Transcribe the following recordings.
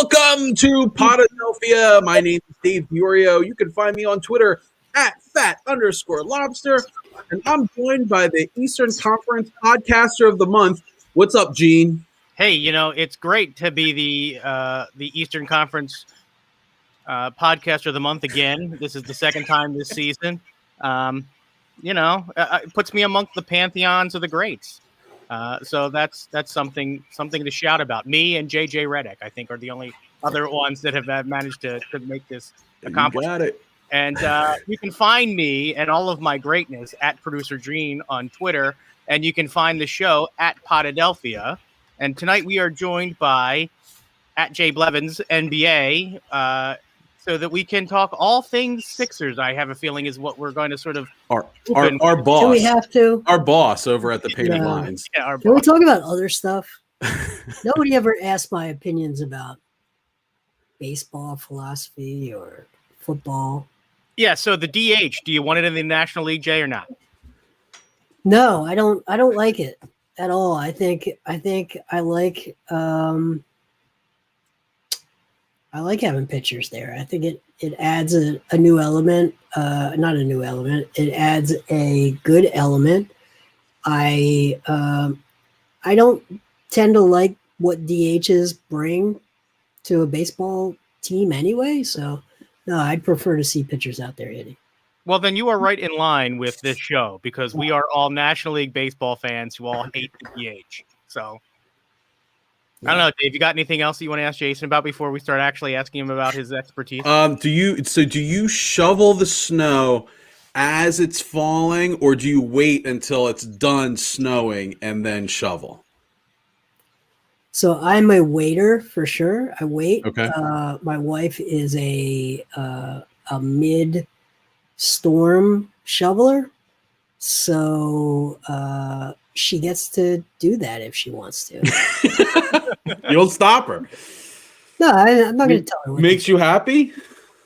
Welcome to Podadelphia. My name is Dave Diorio. You can find me on Twitter at @fat_lobster. And I'm joined by the Eastern Conference Podcaster of the Month. What's up, Gene? Hey, it's great to be the Eastern Conference Podcaster of the Month again. This is the second time this season. It puts me amongst the pantheons of the greats. So that's something to shout about. Me and JJ Redick, I think, are the only other ones that have managed to make this accomplishment. You got it. And you can find me and all of my greatness at Producer Gene on Twitter, and you can find the show at Podadelphia. And tonight we are joined by at J Blevins NBA, so that we can talk all things Sixers. I have a feeling is what we're going to sort of our boss. Do we have to? Our boss over at the Painted Lines. Yeah, Can we talk about other stuff? Nobody ever asked my opinions about baseball philosophy or football. Yeah. So the DH, do you want it in the National League, Jay, or not? No, I don't like it at all. I think I like having pitchers there. I think it adds a new element, not a new element. It adds a good element. I don't tend to like what DHs bring to a baseball team anyway. So no, I'd prefer to see pitchers out there hitting. Well, then you are right in line with this show because we are all National League baseball fans who all hate the DH. So I don't know, Dave. You got anything else that you want to ask Jason about before we start actually asking him about his expertise? Do you shovel the snow as it's falling, or do you wait until it's done snowing and then shovel? So I'm a waiter for sure. I wait. Okay. My wife is a mid-storm shoveler, so she gets to do that if she wants to. You don't stop her. No, I'm not going to tell her. Makes you happy?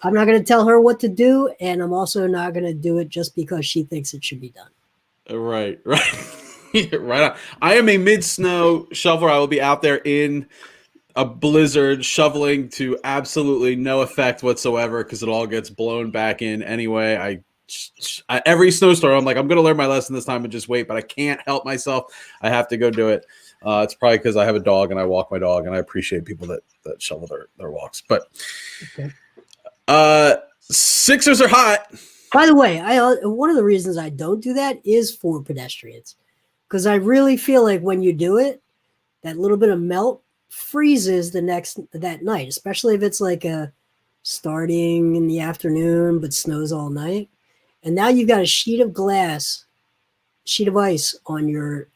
I'm not going to tell her what to do, and I'm also not going to do it just because she thinks it should be done. Right. Right on. I am a mid-snow shoveler. I will be out there in a blizzard shoveling to absolutely no effect whatsoever because it all gets blown back in anyway. Every snowstorm, I'm like, I'm going to learn my lesson this time and just wait, but I can't help myself. I have to go do it. It's probably because I have a dog and I walk my dog, and I appreciate people that shovel their walks. But Sixers are hot. By the way, one of the reasons I don't do that is for pedestrians, because I really feel like when you do it, that little bit of melt freezes that night, especially if it's like a starting in the afternoon but snows all night, and now you've got a sheet of ice on your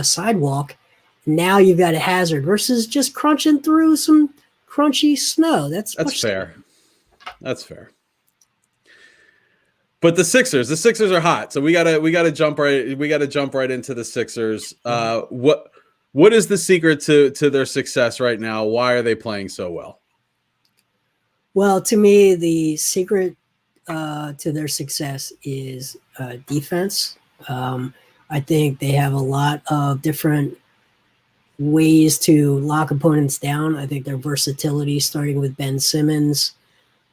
sidewalk. Now you've got a hazard versus just crunching through some crunchy snow. That's fair. That's fair. But the Sixers are hot. So we gotta jump right into the Sixers. What is the secret to their success right now? Why are they playing so well? Well, to me, the secret to their success is defense. I think they have a lot of different ways to lock opponents down. I think their versatility, starting with Ben Simmons.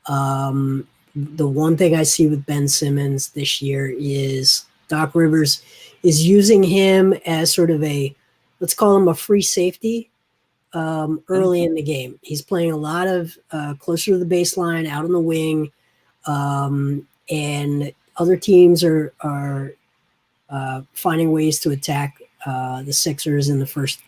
The one thing I see with Ben Simmons this year is Doc Rivers is using him as sort of let's call him a free safety early in the game. He's playing a lot of closer to the baseline, out on the wing, and other teams are finding ways to attack the Sixers in the first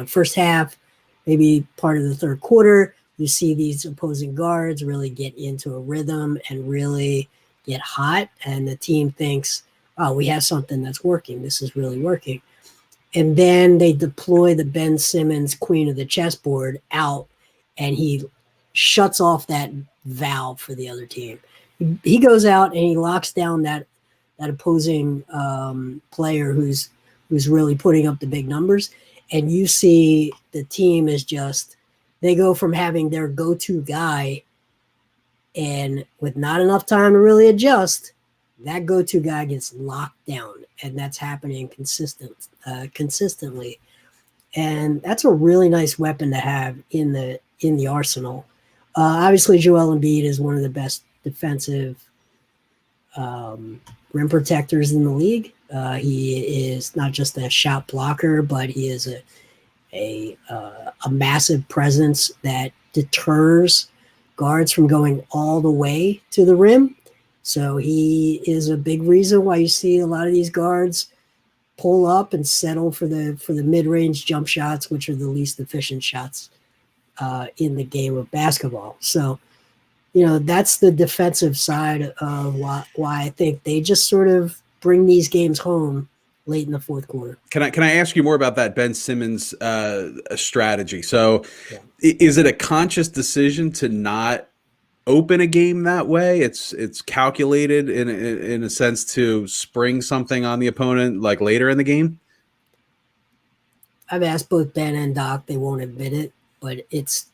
first half, maybe part of the third quarter. You see these opposing guards really get into a rhythm and really get hot, and the team thinks, oh, we have something that's working. This is really working. And then they deploy the Ben Simmons queen of the chessboard out, and he shuts off that valve for the other team. He goes out and he locks down that opposing player who's really putting up the big numbers. And you see the team is just, they go from having their go-to guy, and with not enough time to really adjust, that go-to guy gets locked down, and that's happening consistently. and that's a really nice weapon to have in the arsenal. Obviously, Joel Embiid is one of the best defensive rim protectors in the league. He is not just a shot blocker, but he is a massive presence that deters guards from going all the way to the rim. So he is a big reason why you see a lot of these guards pull up and settle for the mid-range jump shots, which are the least efficient shots in the game of basketball. So, that's the defensive side of why I think they just sort of bring these games home late in the fourth quarter. Can I ask you more about that Ben Simmons strategy? So, Yeah. Is it a conscious decision to not open a game that way? It's calculated in a sense to spring something on the opponent like later in the game. I've asked both Ben and Doc; they won't admit it, but it's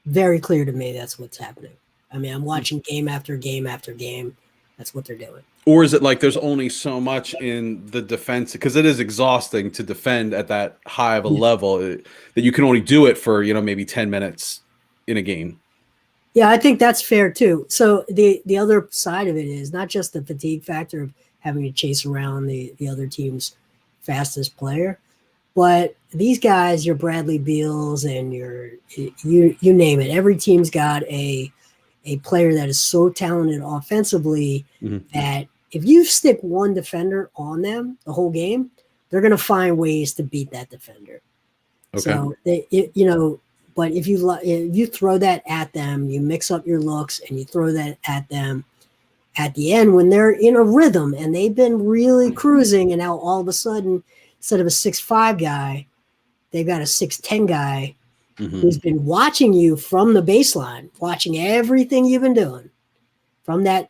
very clear to me that's what's happening. I mean, I'm watching game after game after game. That's what they're doing. Or is it like there's only so much in the defense, because it is exhausting to defend at that high of a level, that you can only do it for, maybe 10 minutes in a game? Yeah, I think that's fair too. So the other side of it is not just the fatigue factor of having to chase around the other team's fastest player, but these guys, your Bradley Beals and you name it. Every team's got a player that is so talented offensively that if you stick one defender on them the whole game, they're going to find ways to beat that defender. Okay. So but if you throw that at them, you mix up your looks and you throw that at them at the end when they're in a rhythm and they've been really cruising, and now all of a sudden, instead of a 6'5" guy, they've got a 6'10" guy who's been watching you from the baseline, watching everything you've been doing from that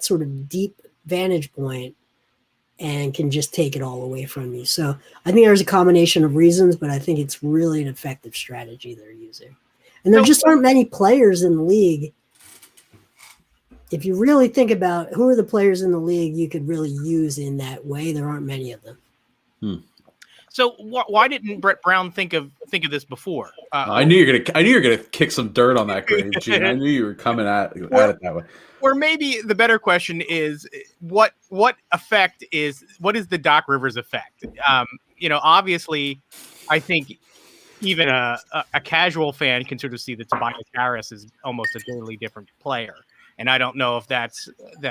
sort of deep vantage point, and can just take it all away from you. So I think there's a combination of reasons, but I think it's really an effective strategy they're using. And there just aren't many players in the league. If you really think about who are the players in the league you could really use in that way, there aren't many of them. So why didn't Brett Brown think of this before? I knew you're gonna kick some dirt on that grave, Gene. I knew you were coming at it that way. Or maybe the better question is what is the Doc Rivers effect? Obviously, I think even a casual fan can sort of see that Tobias Harris is almost a totally different player, and I don't know if that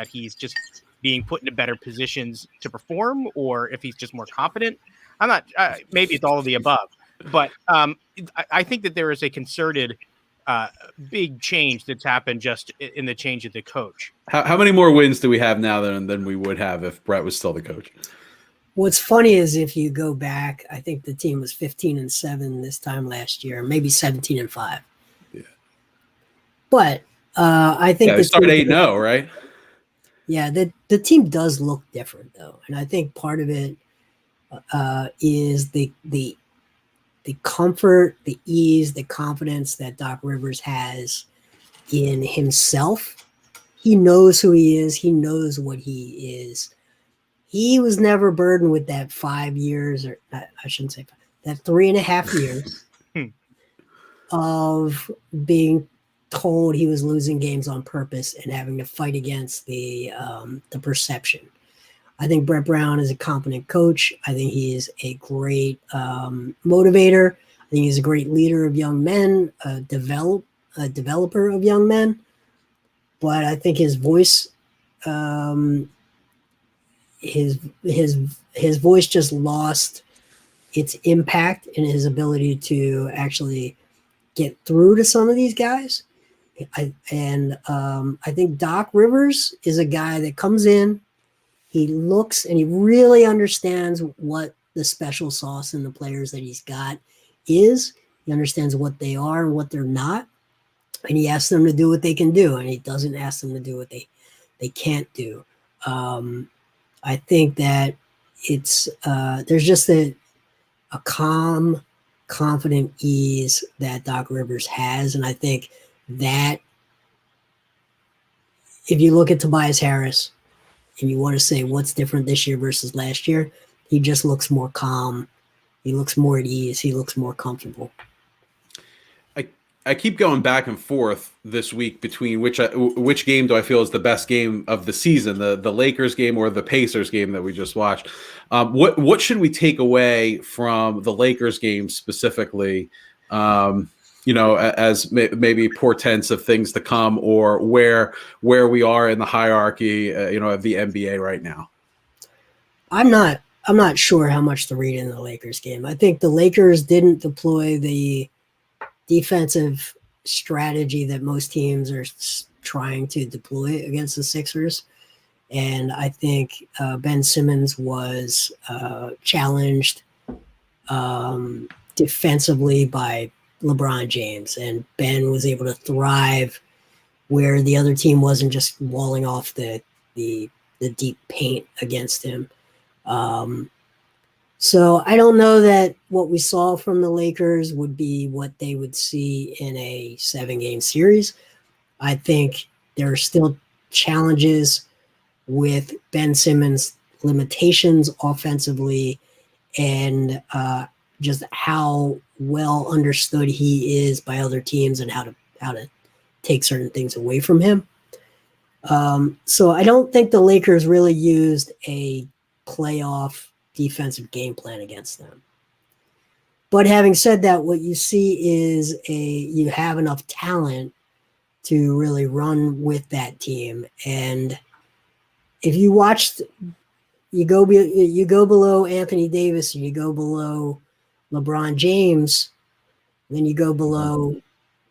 he's just being put into better positions to perform, or if he's just more competent. I'm not. Maybe it's all of the above, but I think that there is a concerted, big change that's happened just in the change of the coach. How many more wins do we have now than we would have if Brett was still the coach? What's funny is if you go back, I think the team was 15-7 this time last year, maybe 17-5. Yeah. But I think they started 8-0, right? Yeah, the team does look different though, and I think part of it is the comfort, the ease, the confidence that Doc Rivers has in himself. He knows who he is. He knows what he is. He was never burdened with that 5 years, or I shouldn't say 5, that 3.5 years of being told he was losing games on purpose and having to fight against the perception. I think Brett Brown is a competent coach. I think he is a great motivator. I think he's a great leader of young men, a developer of young men. But I think his voice, his voice just lost its impact and his ability to actually get through to some of these guys. I think Doc Rivers is a guy that comes in. He looks and he really understands what the special sauce in the players that he's got is. He understands what they are and what they're not. And he asks them to do what they can do. And he doesn't ask them to do what they can't do. I think that it's there's just a calm, confident ease that Doc Rivers has. And I think that if you look at Tobias Harris, and you want to say what's different this year versus last year, he just looks more calm He looks more at ease. He looks more comfortable. I keep going back and forth this week between which game do I feel is the best game of the season, the Lakers game or the Pacers game that we just watched. What should we take away from the Lakers game specifically? As maybe portents of things to come, or where we are in the hierarchy, of the NBA right now. I'm not sure how much to read in the Lakers game. I think the Lakers didn't deploy the defensive strategy that most teams are trying to deploy against the Sixers. And I think Ben Simmons was challenged defensively by LeBron James, and Ben was able to thrive where the other team wasn't just walling off the deep paint against him. So I don't know that what we saw from the Lakers would be what they would see in a 7-game series. I think there are still challenges with Ben Simmons' limitations offensively, and just how well understood he is by other teams and how to take certain things away from him. So I don't think the Lakers really used a playoff defensive game plan against them. But having said that, what you see is you have enough talent to really run with that team. And if you watched, you go below Anthony Davis, and you go below LeBron James, then you go below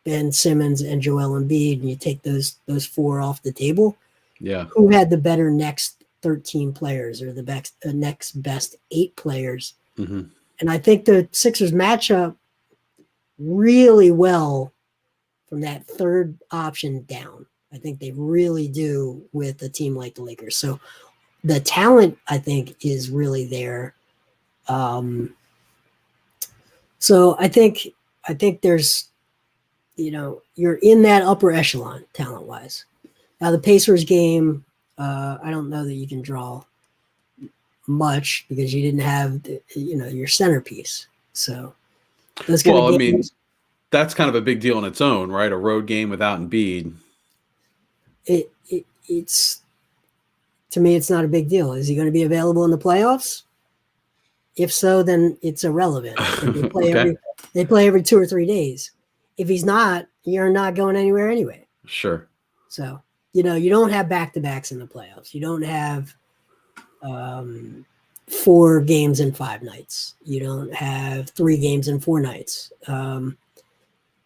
Ben Simmons and Joel Embiid, and you take those 4 off the table. Yeah. Who had the better next 13 players, or the next best 8 players? Mm-hmm. And I think the Sixers match up really well from that third option down. I think they really do with a team like the Lakers. So the talent, I think, is really there. So I think there's, you're in that upper echelon talent-wise. Now the Pacers game, I don't know that you can draw much because you didn't have, your centerpiece. So those kind of games, that's kind of a big deal in its own, right? A road game without Embiid. It's, to me, it's not a big deal. Is he going to be available in the playoffs? If so, then it's irrelevant. They play every 2 or 3 days. If he's not, you're not going anywhere anyway. Sure. So, you don't have back-to-backs in the playoffs. You don't have 4 games in 5 nights. You don't have 3 games in 4 nights.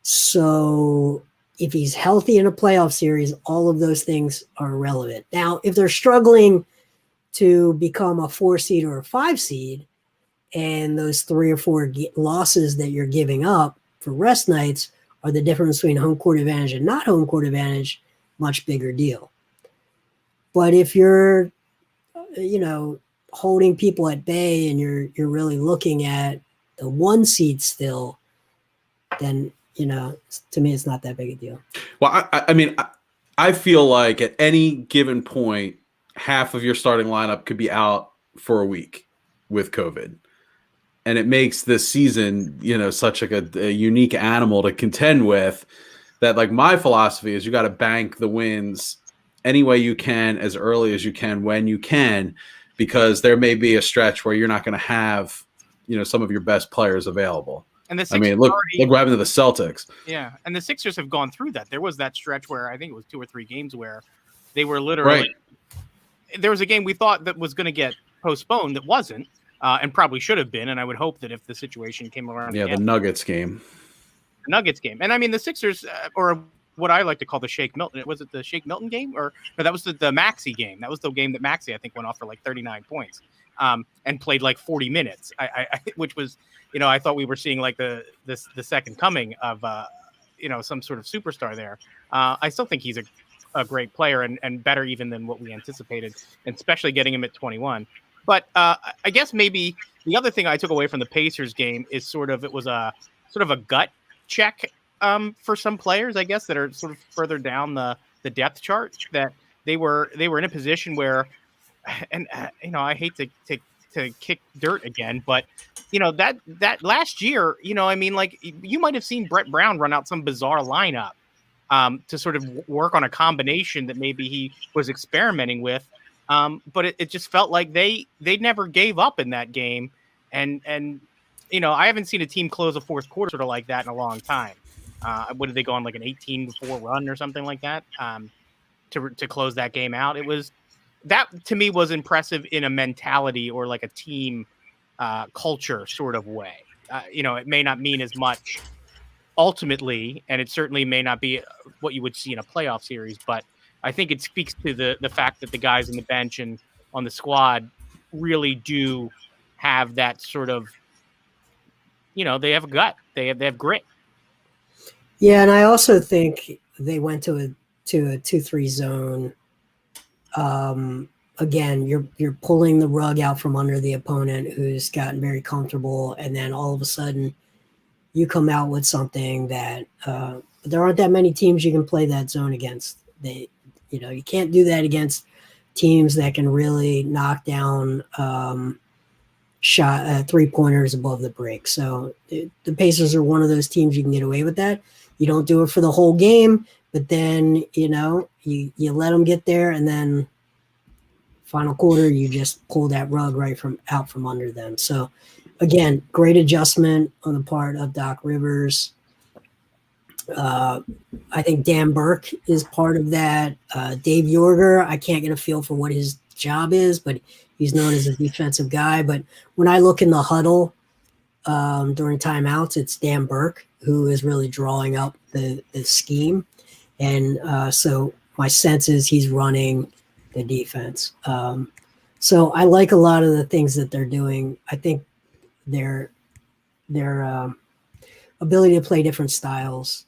So if he's healthy in a playoff series, all of those things are irrelevant. Now, if they're struggling to become a 4 seed or a 5 seed, and those 3 or 4 losses that you're giving up for rest nights are the difference between home court advantage and not home court advantage, much bigger deal. But if you're, holding people at bay and you're really looking at the 1 seed still, then, to me, it's not that big a deal. Well, I feel like at any given point, half of your starting lineup could be out for a week with COVID. And it makes this season, such like a unique animal to contend with, that like my philosophy is you got to bank the wins any way you can, as early as you can, when you can, because there may be a stretch where you're not going to have, some of your best players available. And the Sixers look what happened to the Celtics. Yeah, and the Sixers have gone through that. There was that stretch where I think it was 2 or 3 games where they were literally right. There was a game we thought that was going to get postponed that wasn't, and probably should have been. And I would hope that if the situation came around, the Nuggets game. The Nuggets game, and the Sixers, or what I like to call the Shake Milton. Was it the Shake Milton game, or no? That was the Maxey game. That was the game that Maxey, I think, went off for like 39 points, and played like 40 minutes. Which was, I thought we were seeing like the second coming of, some sort of superstar there. I still think he's a great player and better even than what we anticipated, and especially getting him at 21. But I guess maybe the other thing I took away from the Pacers game is it was a gut check for some players, I guess, that are sort of further down the depth chart, that they were in a position where, and I hate to to kick dirt again, but that last year, I mean, like you might have seen Brett Brown run out some bizarre lineup to sort of work on a combination that maybe he was experimenting with. But it just felt like they never gave up in that game. And I haven't seen a team close a fourth quarter sort of like that in a long time. What did they go on, like an 18-4 run or something like that to close that game out? That to me was impressive in a mentality or like a team culture sort of way. It may not mean as much ultimately, and it certainly may not be what you would see in a playoff series, but I think it speaks to the fact that the guys on the bench and on the squad really do have that sort of, they have a gut, they have grit. Yeah, and I also think they went to a 2-3 zone. Again, you're pulling the rug out from under the opponent who's gotten very comfortable, and then all of a sudden you come out with something that there aren't that many teams you can play that zone against. You can't do that against teams that can really knock down shot 3-pointers above the break. So the Pacers are one of those teams you can get away with that. You don't do it for the whole game, but then you let them get there, and then final quarter you just pull that rug right out from under them. So again, great adjustment on the part of Doc Rivers. I think Dan Burke is part of that. Dave Yorger, I can't get a feel for what his job is, but he's known as a defensive guy. But when I look in the huddle during timeouts, it's Dan Burke who is really drawing up the scheme. And so my sense is he's running the defense. So I like a lot of the things that they're doing. I think their ability to play different styles,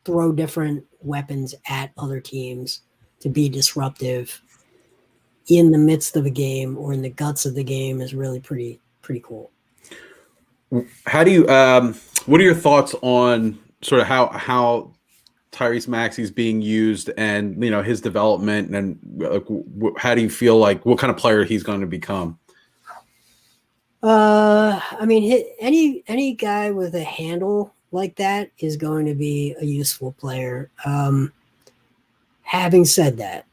throw different weapons at other teams to be disruptive in the midst of a game or in the guts of the game is really pretty cool. How do you what are your thoughts on sort of how Tyrese Maxey's being used and his development, and how do you feel like what kind of player he's going to become? I mean, any guy with a handle like that is going to be a useful player. Having said that,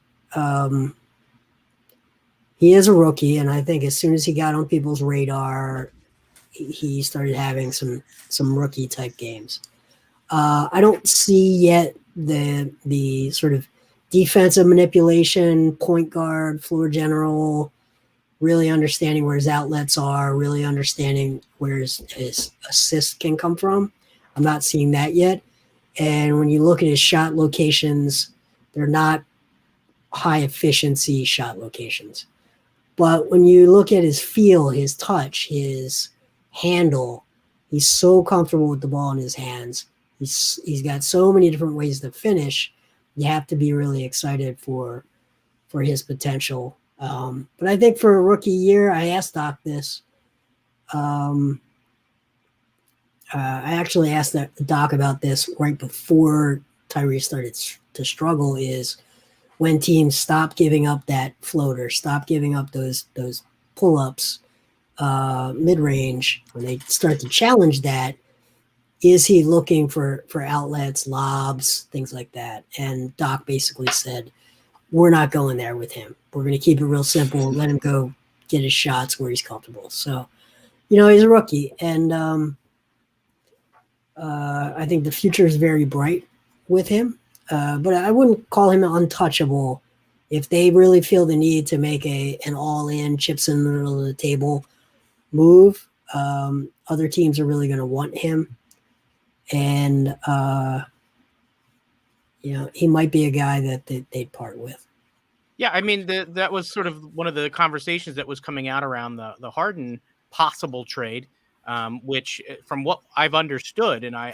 he is a rookie, and I think as soon as he got on people's radar, he started having some rookie type games. I don't see yet the sort of defensive manipulation, point guard, floor general, really understanding where his outlets are, really understanding where his assists can come from. I'm not seeing that yet. And when you look at his shot locations, they're not high efficiency shot locations. But when you look at his feel, his touch, his handle, he's so comfortable with the ball in his hands. He's got so many different ways to finish. You have to be really excited for his potential. But I think for a rookie year, I asked Doc this. I actually asked Doc about this right before Tyrese started to struggle, is when teams stop giving up that floater, stop giving up those pull-ups mid-range, when they start to challenge that, is he looking for outlets, lobs, things like that? And Doc basically said, we're not going there with him. We're going to keep it real simple. Let him go get his shots where he's comfortable. So, he's a rookie. And I think the future is very bright with him. But I wouldn't call him untouchable. If they really feel the need to make an all-in, chips in the middle of the table move, other teams are really going to want him. And, he might be a guy that they'd part with. Yeah, I mean, that was sort of one of the conversations that was coming out around the Harden possible trade, which from what I've understood, and I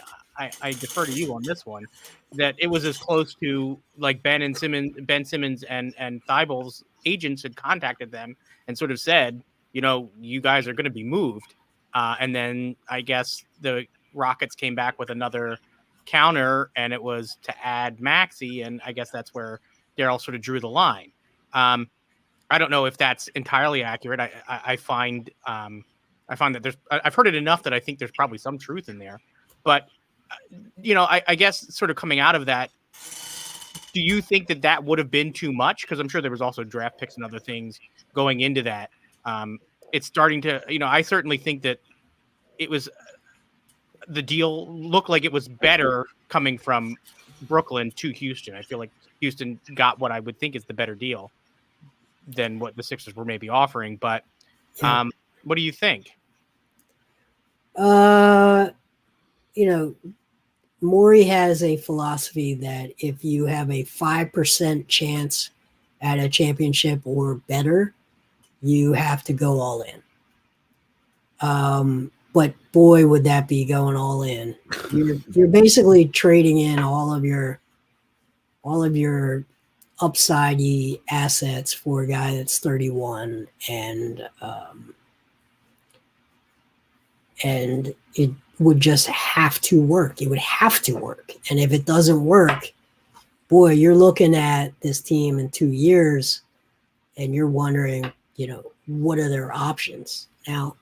defer to you on this one, that it was as close to like Ben Simmons and Thibault's agents had contacted them and sort of said, you guys are going to be moved. And then I guess the Rockets came back with another counter, and it was to add Maxey, and I guess that's where Daryl sort of drew the line. I don't know if that's entirely accurate. I find that I've heard it enough that I think there's probably some truth in there. But I guess sort of coming out of that, do you think that would have been too much? Because I'm sure there was also draft picks and other things going into that. It's starting to, I certainly think that it was the deal looked like it was better coming from Brooklyn to Houston. I feel like Houston got what I would think is the better deal than what the Sixers were maybe offering. But what do you think? Morey has a philosophy that if you have a 5% chance at a championship or better, you have to go all in. But boy, would that be going all in. You're basically trading in all of your upside-y assets for a guy that's 31 and it would just have to work. It would have to work. And if it doesn't work, boy, you're looking at this team in 2 years and you're wondering, what are their options? Now,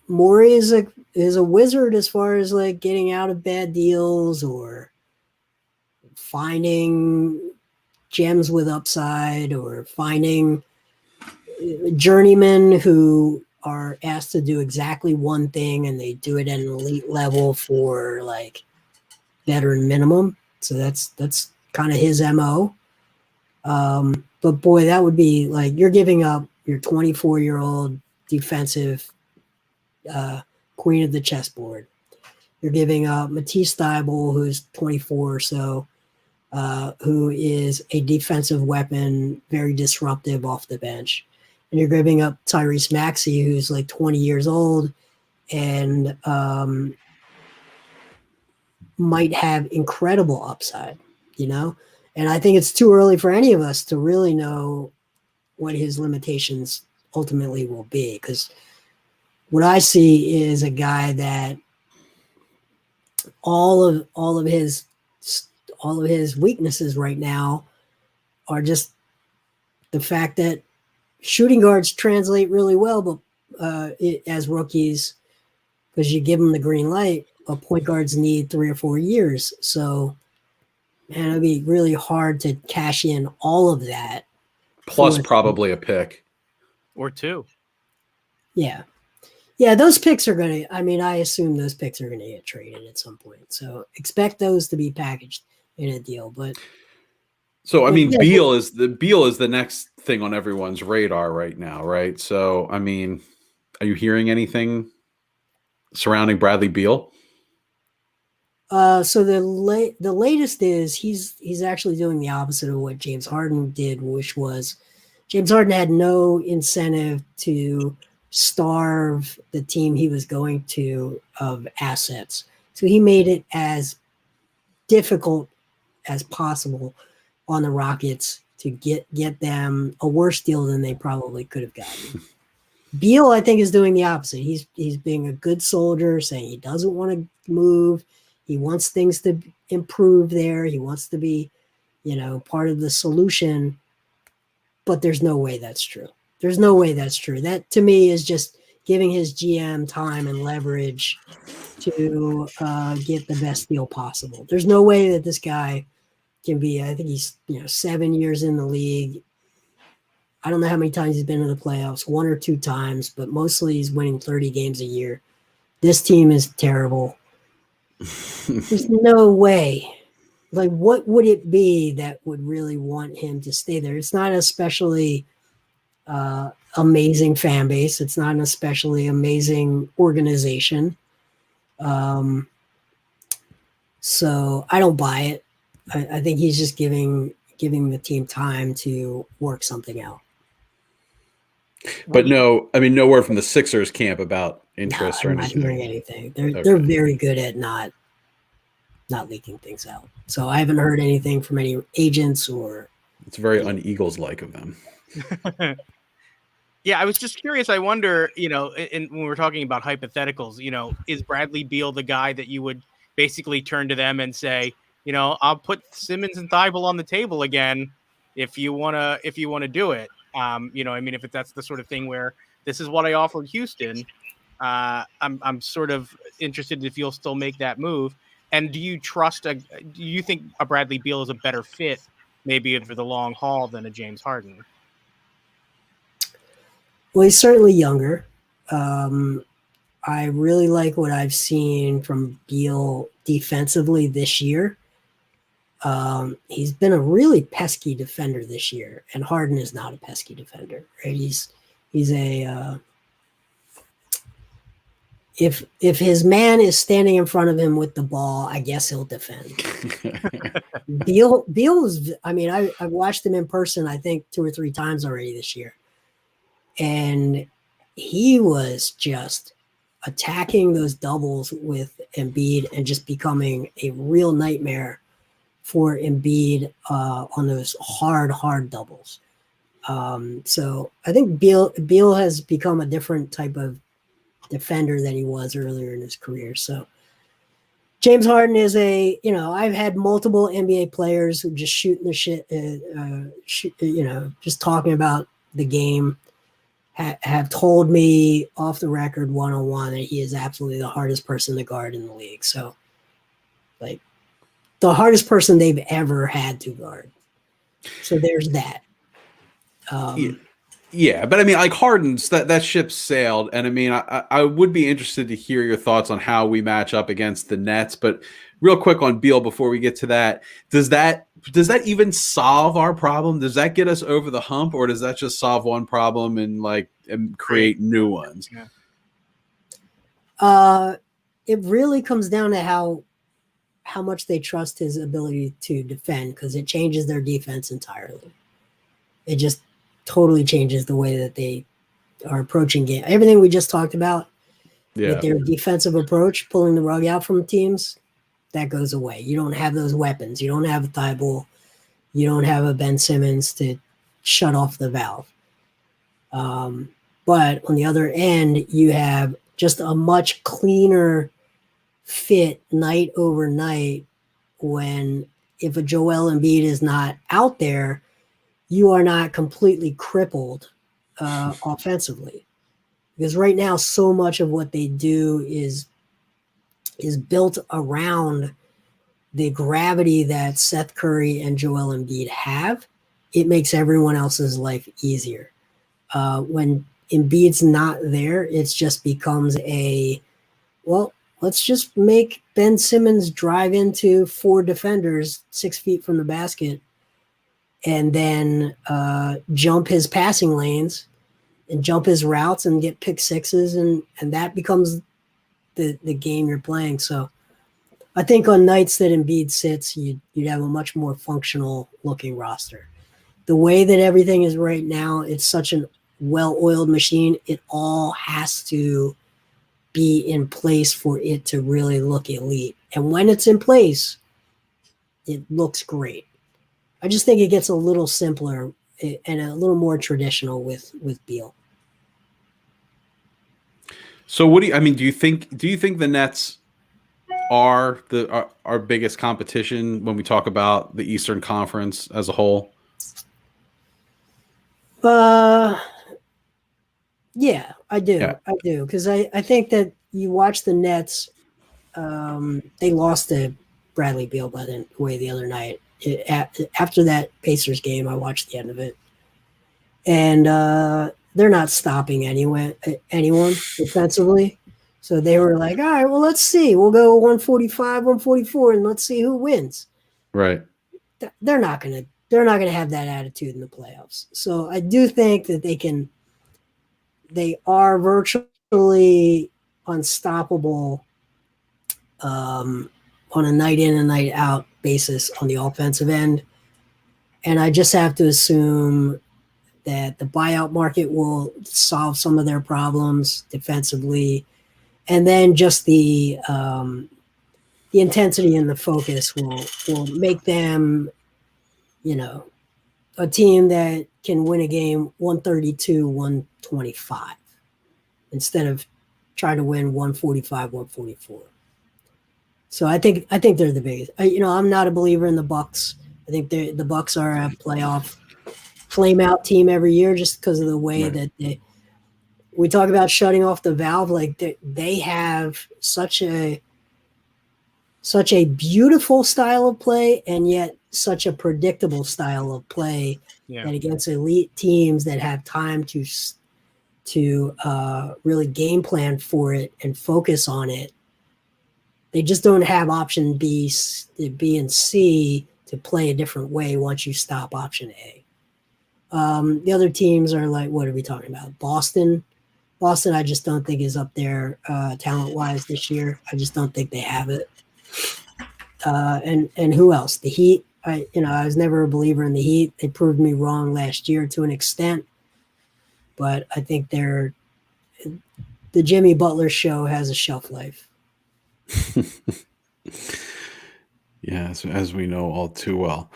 Morey is a wizard as far as like getting out of bad deals or finding gems with upside or finding journeymen who are asked to do exactly one thing and they do it at an elite level for like veteran minimum. So that's kind of his MO. But boy, that would be like you're giving up your 24-year-old defensive queen of the chessboard. You're giving up Matisse Thybulle, who's 24 or so, who is a defensive weapon, very disruptive off the bench. And you're giving up Tyrese Maxey, who's like 20 years old and might have incredible upside, And I think it's too early for any of us to really know what his limitations ultimately will be. Because what I see is a guy that all of his weaknesses right now are just the fact that shooting guards translate really well, but as rookies, because you give them the green light, but point guards need 3 or 4 years. So, man, it'd be really hard to cash in all of that. Plus probably a pick. Or two. Yeah. Yeah, those picks are going to, I assume those picks are going to get traded at some point. So expect those to be packaged in a deal. But so, Beal is the next thing on everyone's radar right now, right? So, are you hearing anything surrounding Bradley Beal? So the latest is he's actually doing the opposite of what James Harden did, which was James Harden had no incentive to starve the team he was going to of assets. So he made it as difficult as possible on the Rockets to get them a worse deal than they probably could have gotten. Beal, I think, is doing the opposite. He's being a good soldier, saying he doesn't want to move. He wants things to improve there. He wants to be, part of the solution. But there's no way that's true. There's no way that's true. That, to me, is just giving his GM time and leverage to get the best deal possible. There's no way that this guy can be, I think he's 7 years in the league. I don't know how many times he's been in the playoffs, 1 or 2 times, but mostly he's winning 30 games a year. This team is terrible. There's no way. Like, what would it be that would really want him to stay there? It's not an especially amazing fan base. It's not an especially amazing organization. So I don't buy it. I think he's just giving the team time to work something out. But no word from the Sixers camp about interest or anything. I'm not hearing anything. They're very good at not leaking things out. So I haven't heard anything from any agents or. It's very un-Eagles-like of them. Yeah, I was just curious. I wonder, when we're talking about hypotheticals, is Bradley Beal the guy that you would basically turn to them and say, I'll put Simmons and Thybulle on the table again, if you wanna do it. I mean, if that's the sort of thing where this is what I offered Houston, I'm sort of interested if you'll still make that move. And do you think a Bradley Beal is a better fit, maybe for the long haul, than a James Harden? Well, he's certainly younger. I really like what I've seen from Beal defensively this year. He's been a really pesky defender this year, and Harden is not a pesky defender. Right? He's a if his man is standing in front of him with the ball, I guess he'll defend. Beal was, I mean, I've watched him in person, I think 2 or 3 times already this year. And he was just attacking those doubles with Embiid and just becoming a real nightmare for Embiid on those hard doubles. So I think Beal has become a different type of defender than he was earlier in his career. So James Harden is I've had multiple NBA players who just shooting the shit, just talking about the game, have told me off the record one-on-one that he is absolutely the hardest person to guard in the league. So, like, the hardest person they've ever had to guard. So there's that. Yeah, but I mean, like Harden's that ship sailed, and I mean, I would be interested to hear your thoughts on how we match up against the Nets. But real quick on Beal before we get to that, does that even solve our problem? Does that get us over the hump, or does that just solve one problem and create new ones? Yeah. It really comes down to how much they trust his ability to defend, because it changes their defense entirely. It just totally changes the way that they are approaching game. Everything we just talked about, with their defensive approach, pulling the rug out from teams, that goes away. You don't have those weapons. You don't have a Thibault. You don't have a Ben Simmons to shut off the valve. But on the other end, you have just a much cleaner fit night over night when if a Joel Embiid is not out there, you are not completely crippled offensively. Because right now, so much of what they do is built around the gravity that Seth Curry and Joel Embiid have. It makes everyone else's life easier. When Embiid's not there, it just becomes let's just make Ben Simmons drive into 4 defenders 6 feet from the basket and then jump his passing lanes and jump his routes and get pick sixes, and that becomes the game you're playing. So I think on nights that Embiid sits, you'd have a much more functional looking roster. The way that everything is right now, it's such a well-oiled machine. It all has to be in place for it to really look elite. And when it's in place, it looks great. I just think it gets a little simpler and a little more traditional with Beal. So what do you think the Nets are our biggest competition when we talk about the Eastern Conference as a whole? Yeah, I do. Yeah. I do. Because I think that you watch the Nets, they lost to Bradley Beal by the way the other night. After that Pacers game, I watched the end of it. And they're not stopping anyone defensively. So they were like, all right, well, let's see. We'll go 145, 144, and let's see who wins. Right. They're not gonna have that attitude in the playoffs. So I do think that they are virtually unstoppable on a night in and night out basis on the offensive end. And I just have to assume that the buyout market will solve some of their problems defensively. And then just the intensity and the focus will make them, a team that can win a game 132-125 instead of trying to win 145-144. So I think they're the biggest. I'm not a believer in the Bucks. I think the Bucks are a playoff flame out team every year just because of the way Right. that we talk about shutting off the valve. Like they have such a beautiful style of play, and yet such a predictable style of play that against elite teams that have time to really game plan for it and focus on it, they just don't have option B and C to play a different way once you stop option A. The other teams are like, what are we talking about? Boston, I just don't think is up there talent-wise this year. I just don't think they have it. And who else? The Heat. I was never a believer in the Heat. They proved me wrong last year to an extent, but I think the Jimmy Butler show has a shelf life. Yeah, as we know all too well.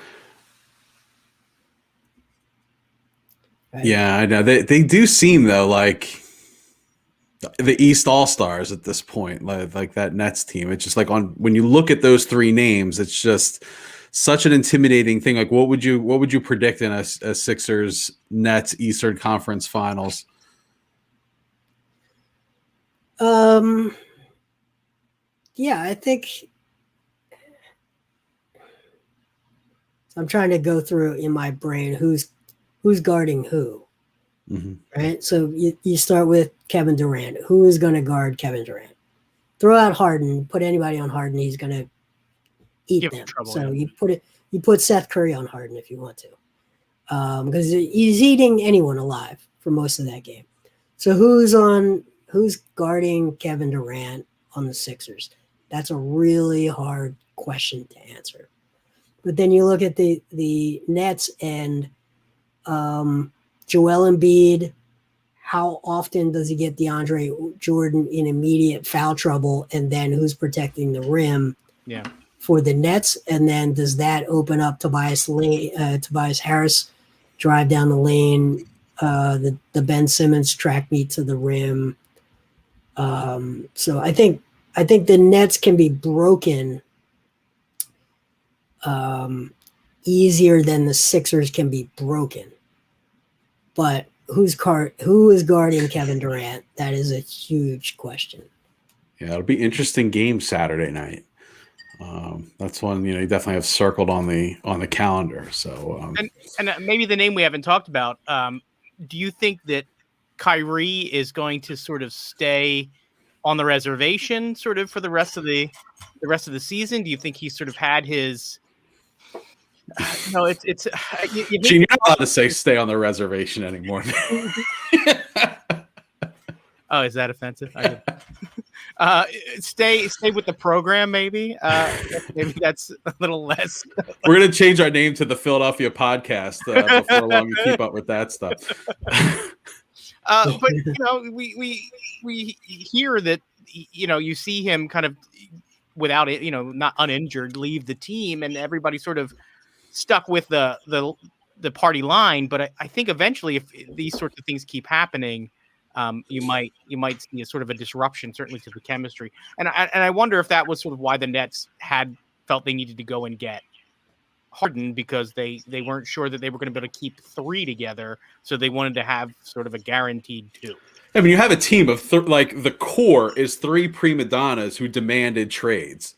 Right? Yeah, I know. They do seem, though, like the East All-Stars at this point, like that Nets team. It's just like when you look at those three names, it's just such an intimidating thing. Like, what would you predict in a Sixers Nets Eastern Conference Finals? Yeah, I think I'm trying to go through in my brain who's guarding who. Mm-hmm. Right? So you start with Kevin Durant. Who is going to guard Kevin Durant? Throw out Harden, put anybody on Harden, he's going to eat them. Trouble, so you put Seth Curry on Harden if you want to. Because he's eating anyone alive for most of that game. So who's guarding Kevin Durant on the Sixers? That's a really hard question to answer. But then you look at the Nets and Joel Embiid. How often does he get DeAndre Jordan in immediate foul trouble? And then who's protecting the rim for the Nets? And then does that open up Tobias Harris drive down the lane? The Ben Simmons track meet to the rim. So I think the Nets can be broken easier than the Sixers can be broken. But who is guarding Kevin Durant? That is a huge question. Yeah, it'll be interesting game Saturday night. That's one you definitely have circled on the calendar. So and maybe the name we haven't talked about. Do you think that Kyrie is going to sort of stay on the reservation, sort of for the rest of the season? Do you think he's sort of had his? No, it's. Gene, you're not allowed to say "stay on the reservation" anymore. Oh, is that offensive? Stay with the program, maybe. Maybe that's a little less. We're gonna change our name to the Philadelphia Podcast before long to keep up with that stuff. But we hear that you see him kind of without it, not uninjured, leave the team, and everybody sort of stuck with the party line. But I think eventually, if these sorts of things keep happening, you might see a sort of a disruption, certainly to the chemistry. And I wonder if that was sort of why the Nets felt they needed to go and get Harden, because they weren't sure that they were going to be able to keep three together, so they wanted to have sort of a guaranteed two. I mean, you have a team of like the core is three prima donnas who demanded trades.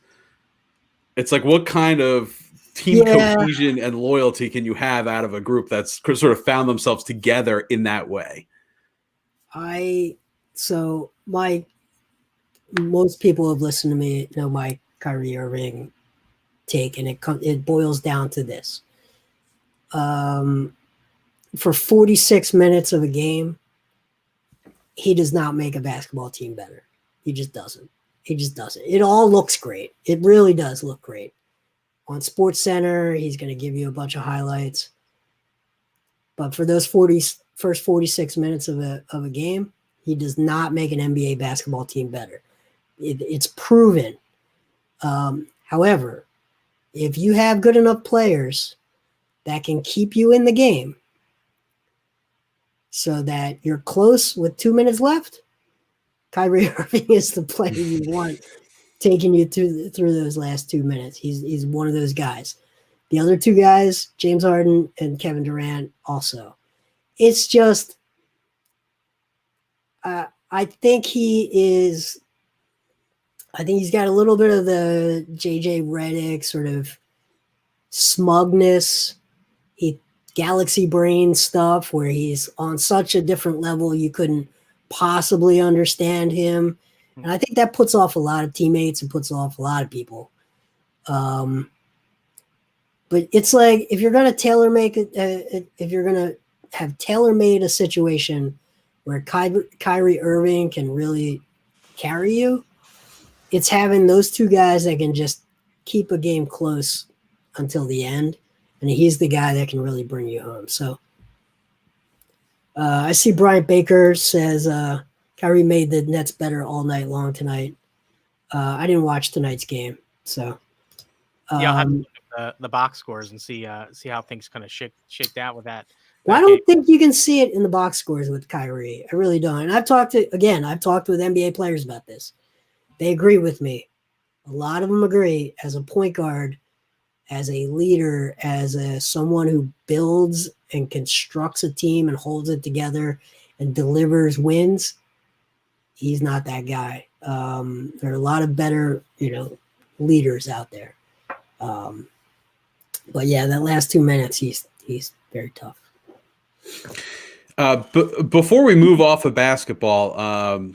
It's like, what kind of team cohesion and loyalty can you have out of a group that's sort of found themselves together in that way? Most people have listened to me know my Kyrie Irving take, and it boils down to this. For 46 minutes of a game, he does not make a basketball team better. He just doesn't. It all looks great. It really does look great. On SportsCenter, he's going to give you a bunch of highlights. But for those first 46 minutes of a game, he does not make an NBA basketball team better. It's proven. However, if you have good enough players that can keep you in the game so that you're close with 2 minutes left, Kyrie Irving is the player you want taking you through those last 2 minutes. He's one of those guys. The other two guys, James Harden and Kevin Durant, also. it's just, I think he's got a little bit of the JJ Redick sort of smugness, galaxy brain stuff, where he's on such a different level you couldn't possibly understand him, and I think that puts off a lot of teammates and puts off a lot of people. But it's like, if you're going to if you're going to have tailor-made a situation where Kyrie Irving can really carry you, it's having those two guys that can just keep a game close until the end, and he's the guy that can really bring you home. So I see Bryant Baker says Kyrie made the Nets better all night long tonight. I didn't watch tonight's game, so yeah, I'll have to look at the box scores and see how things kind of shaked out with that. Well, I don't think you can see it in the box scores with Kyrie. I really don't. And I've talked with NBA players about this. They agree with me. A lot of them agree, as a point guard, as a leader, as someone who builds and constructs a team and holds it together and delivers wins, he's not that guy. There are a lot of better, leaders out there. But yeah, that last 2 minutes, he's very tough. Before we move off of basketball,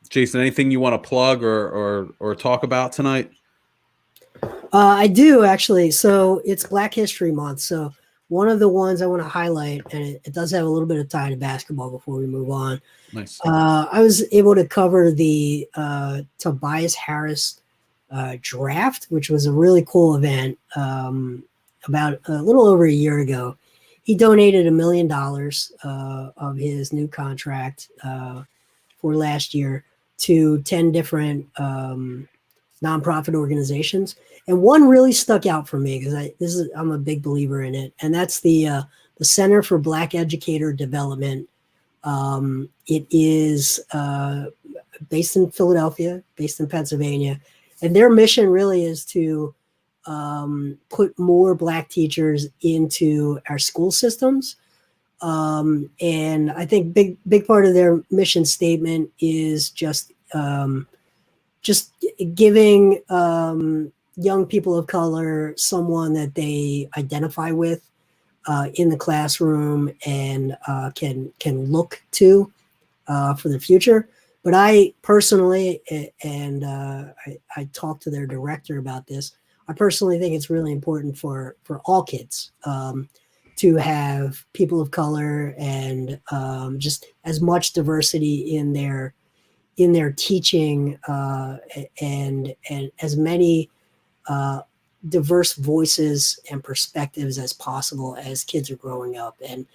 Jason, anything you want to plug or talk about tonight? I do, actually. So it's Black History Month. So one of the ones I want to highlight, and it does have a little bit of tie to basketball before we move on. Nice. I was able to cover the Tobias Harris draft, which was a really cool event about a little over a year ago. He donated $1 million of his new contract for last year to 10 different nonprofit organizations, and one really stuck out for me because I'm a big believer in it, and that's the Center for Black Educator Development. It is based in Philadelphia, based in Pennsylvania, and their mission really is to put more Black teachers into our school systems. And I think big part of their mission statement is just giving young people of color someone that they identify with in the classroom and can look to for the future. But I personally, and I talked to their director about this, I personally think it's really important for all kids to have people of color and just as much diversity in their teaching and as many diverse voices and perspectives as possible as kids are growing up. And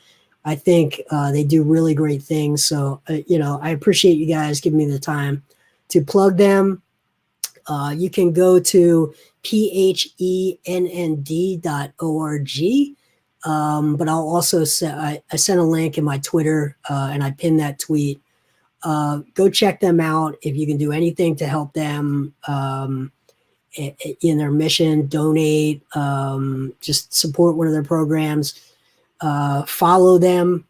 I think they do really great things. So, I appreciate you guys giving me the time to plug them. You can go to phennd.org. But I'll also I sent a link in my Twitter and I pinned that tweet. Go check them out. If you can do anything to help them in their mission, donate, just support one of their programs, follow them.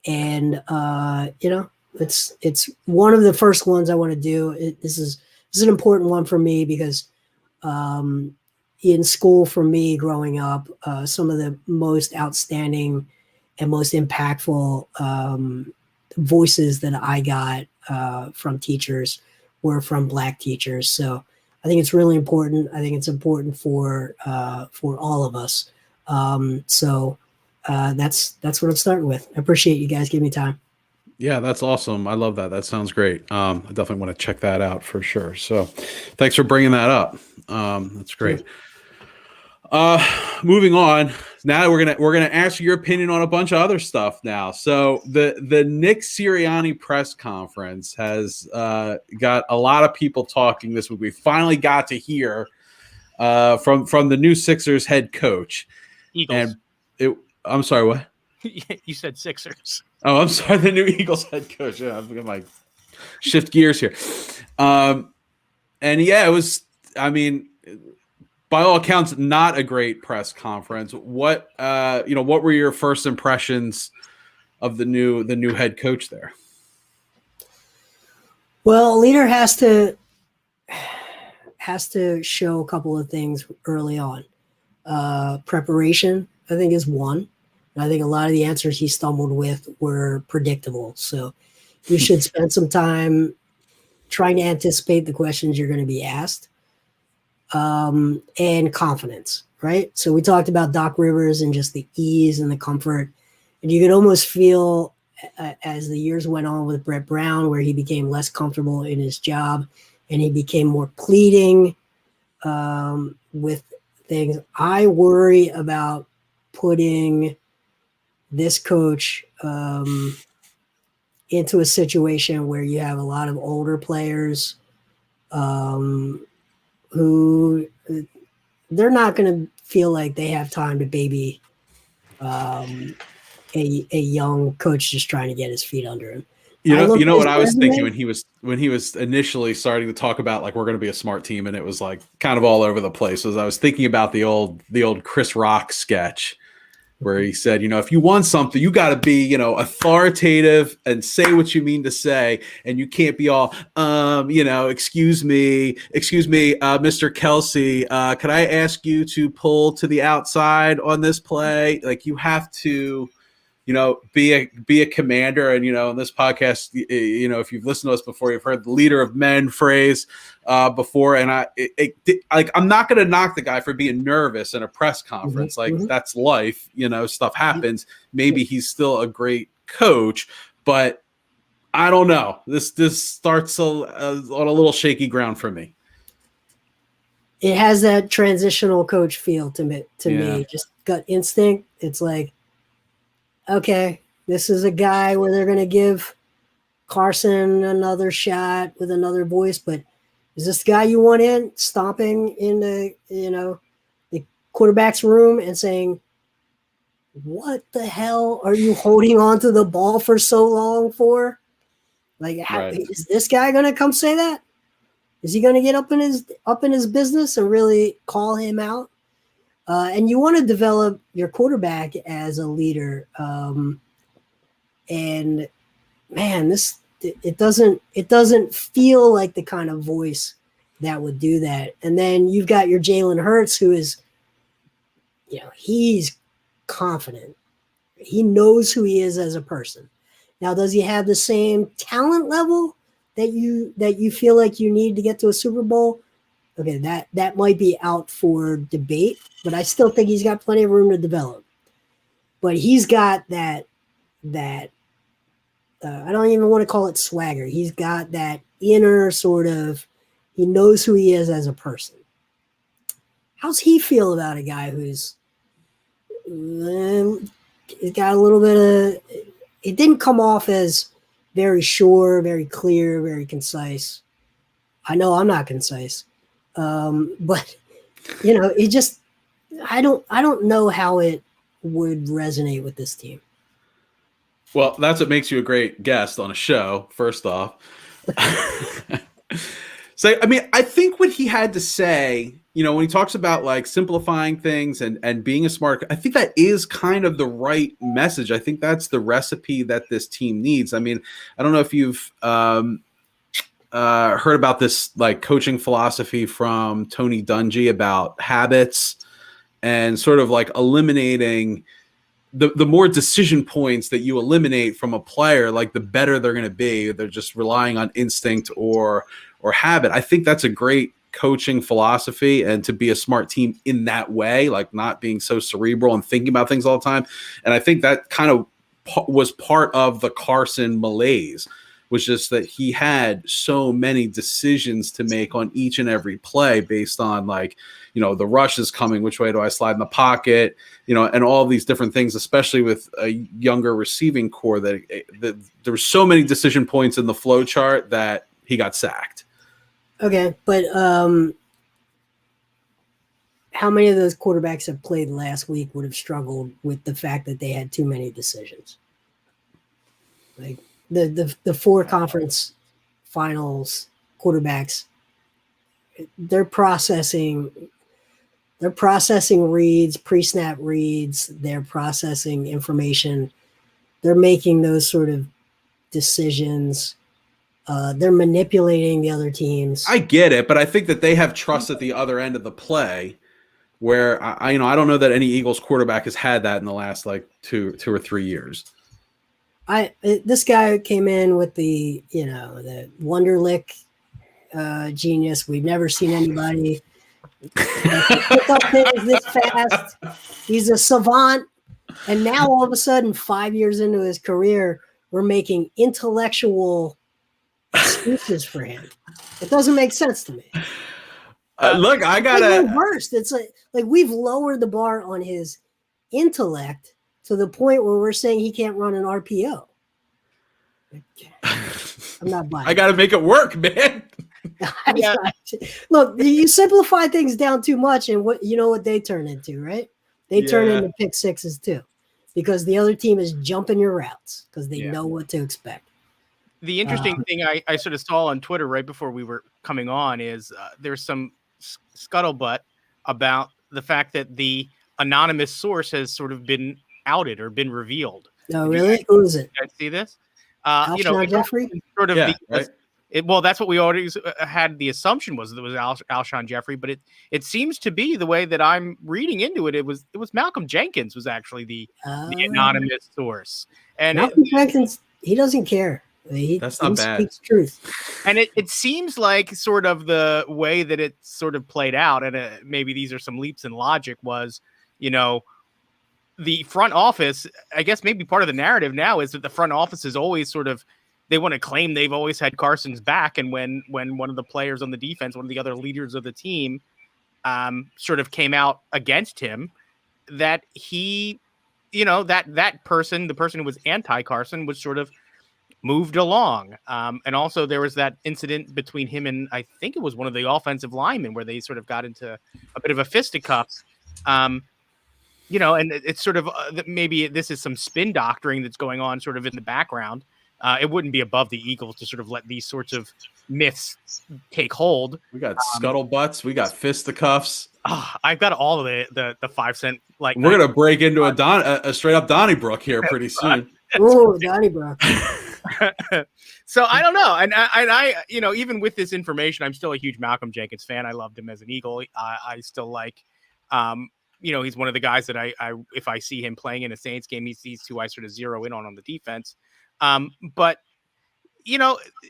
It's one of the first ones I want to do. This is an important one for me because in school, for me growing up, some of the most outstanding and most impactful voices that I got from teachers were from Black teachers. So I think it's really important. I think it's important for all of us. So that's what I'm starting with. I appreciate you guys giving me time. Yeah, that's awesome. I love that. That sounds great. I definitely want to check that out for sure. So thanks for bringing that up. That's great. Moving on. Now we're gonna ask your opinion on a bunch of other stuff now. So the Nick Sirianni press conference has got a lot of people talking this week. We finally got to hear from the new Sixers head coach. Eagles. And I'm sorry, what? You said Sixers. Oh, I'm sorry, the new Eagles head coach. Yeah, I'm gonna shift gears here. And yeah, it was. I mean, by all accounts, not a great press conference. What what were your first impressions of the new head coach there? Well, a leader has to show a couple of things early on. Preparation, I think, is one. And I think a lot of the answers he stumbled with were predictable. So you should spend some time trying to anticipate the questions you're going to be asked. And confidence, right? So we talked about Doc Rivers and just the ease and the comfort. And you could almost feel as the years went on with Brett Brown, where he became less comfortable in his job and he became more pleading with things. I worry about putting this coach into a situation where you have a lot of older players who they're not going to feel like they have time to baby a young coach just trying to get his feet under him. You know what I was thinking when he was initially starting to talk about like we're going to be a smart team, and it was like kind of all over the place. I was thinking about the old Chris Rock sketch where he said, if you want something, you got to be, authoritative and say what you mean to say. And you can't be all, excuse me, Mr. Kelsey, could I ask you to pull to the outside on this play? Like you have to, be a commander. And, in this podcast, if you've listened to us before, you've heard the leader of men phrase before. And I'm not going to knock the guy for being nervous in a press conference. That's life, stuff happens. Maybe he's still a great coach, but I don't know. This starts on a little shaky ground for me. It has that transitional coach feel to me, just gut instinct. It's like, okay, this is a guy where they're going to give Carson another shot with another voice, but is this the guy you want in stomping in the quarterback's room and saying, what the hell are you holding on to the ball for so long for? Like, Is this guy going to come say that? Is he going to get up in his business and really call him out? And you want to develop your quarterback as a leader. And man, it doesn't feel like the kind of voice that would do that. And then you've got your Jalen Hurts, who is, he's confident. He knows who he is as a person. Now, does he have the same talent level that you feel like you need to get to a Super Bowl? Okay, that might be out for debate, but I still think he's got plenty of room to develop. But he's got that I don't even want to call it swagger. He's got that inner sort of, he knows who he is as a person. How's he feel about a guy who's he's got a little bit of, it didn't come off as very sure, very clear, very concise. I know I'm not concise. But it just, I don't know how it would resonate with this team. Well, that's what makes you a great guest on a show, first off. So, I mean, I think what he had to say, when he talks about like simplifying things and being a smart, I think that is kind of the right message. I think that's the recipe that this team needs. I mean, I don't know if you've heard about this like coaching philosophy from Tony Dungy about habits and sort of like eliminating the more decision points that you eliminate from a player, like the better they're going to be. They're just relying on instinct or habit. I think that's a great coaching philosophy, and to be a smart team in that way, like not being so cerebral and thinking about things all the time. And I think that kind of was part of the Carson malaise, was just that he had so many decisions to make on each and every play based on like, the rush is coming, which way do I slide in the pocket, and all these different things, especially with a younger receiving core, that there were so many decision points in the flow chart that he got sacked. Okay, but how many of those quarterbacks that played last week would have struggled with the fact that they had too many decisions? Like the 4 conference finals quarterbacks, they're processing they're processing reads, pre-snap reads. They're processing information. They're making those sort of decisions. They're manipulating the other teams. I get it, but I think that they have trust at the other end of the play, where I don't know that any Eagles quarterback has had that in the last like two or 3 years. This guy came in with the Wonderlick genius. We've never seen anybody pick up things this fast. He's a savant, and now all of a sudden, 5 years into his career, we're making intellectual excuses for him. It doesn't make sense to me. Look, I gotta. It's like worst. It's like we've lowered the bar on his intellect to the point where we're saying he can't run an RPO. I'm not buying. I got to make it work, man. Yeah. Look, you simplify things down too much, and what they turn into, right? They turn into pick sixes too, because the other team is jumping your routes because they know what to expect. The interesting thing I sort of saw on Twitter right before we were coming on is there's some scuttlebutt about the fact that the anonymous source has sort of been outed or been revealed. Oh, really? Who is it? Did I see this? Alshon Jeffrey? Sort of right? Well, that's what we already had the assumption was that it was Alshon Jeffrey, but it seems to be the way that I'm reading into it. It was Malcolm Jenkins was actually the anonymous source, and Malcolm Jenkins, he doesn't care. That's not bad. Speaks truth. And it seems like sort of the way that it sort of played out, and maybe these are some leaps in logic, was, the front office, I guess maybe part of the narrative now is that the front office is always sort of, they want to claim they've always had Carson's back. And when one of the players on the defense, one of the other leaders of the team, sort of came out against him, that he, that person, the person who was anti-Carson, was sort of moved along. And also there was that incident between him and I think it was one of the offensive linemen where they sort of got into a bit of a fisticuffs. And it's sort of maybe this is some spin doctoring that's going on sort of in the background. It wouldn't be above the Eagles to sort of let these sorts of myths take hold. We got scuttlebutts. We got fisticuffs. I've got all of the 5 cent. Like we're gonna break into a straight up Donnybrook here pretty soon. Oh, Donnybrook. So I don't know, and I even with this information, I'm still a huge Malcolm Jenkins fan. I loved him as an Eagle. I still like, he's one of the guys that I if I see him playing in a Saints game, he's who I sort of zero in on the defense. But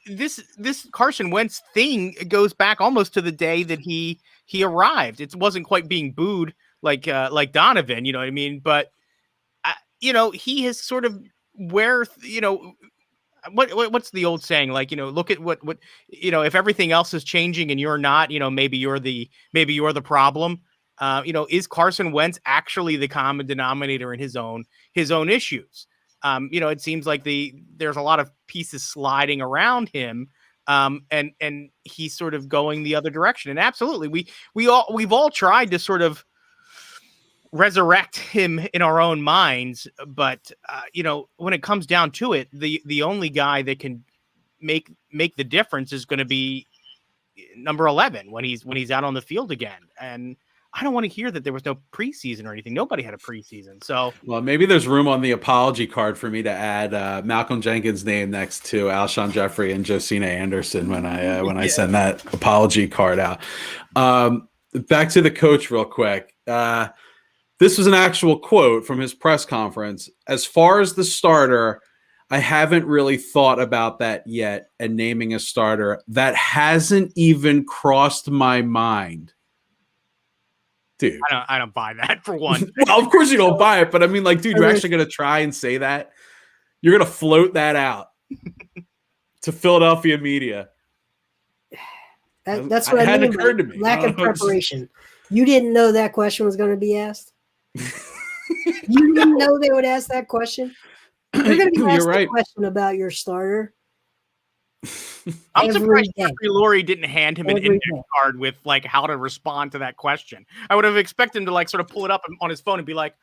this Carson Wentz thing goes back almost to the day that he arrived. It wasn't quite being booed like Donovan, you know what I mean? But he has sort of what's the old saying? Like, look at what if everything else is changing and you're not, maybe you're the problem. Is Carson Wentz actually the common denominator in his own issues? It seems like there's a lot of pieces sliding around him, and he's sort of going the other direction. And absolutely, we've all tried to sort of resurrect him in our own minds, but when it comes down to it, the only guy that can make the difference is going to be number 11 when he's out on the field again. And I don't want to hear that there was no preseason or anything. Nobody had a preseason. So, well, maybe there's room on the apology card for me to add Malcolm Jenkins' name next to Alshon Jeffrey and Josina Anderson when I send that apology card out. Back to the coach real quick. This was an actual quote from his press conference. As far as the starter, I haven't really thought about that yet, and naming a starter. That hasn't even crossed my mind. Dude, I don't buy that for one. Well, of course you don't buy it, but I mean, like, dude, you're actually going to try and say that? You're going to float that out to Philadelphia media. That's what I mean. Occurred to me. Lack of preparation. You didn't know that question was going to be asked? You didn't know they would ask that question? They're going to be asked a question about your starter. I'm surprised Jeffrey Lurie didn't hand him an index card with like how to respond to that question. I would have expected him to like sort of pull it up on his phone and be like,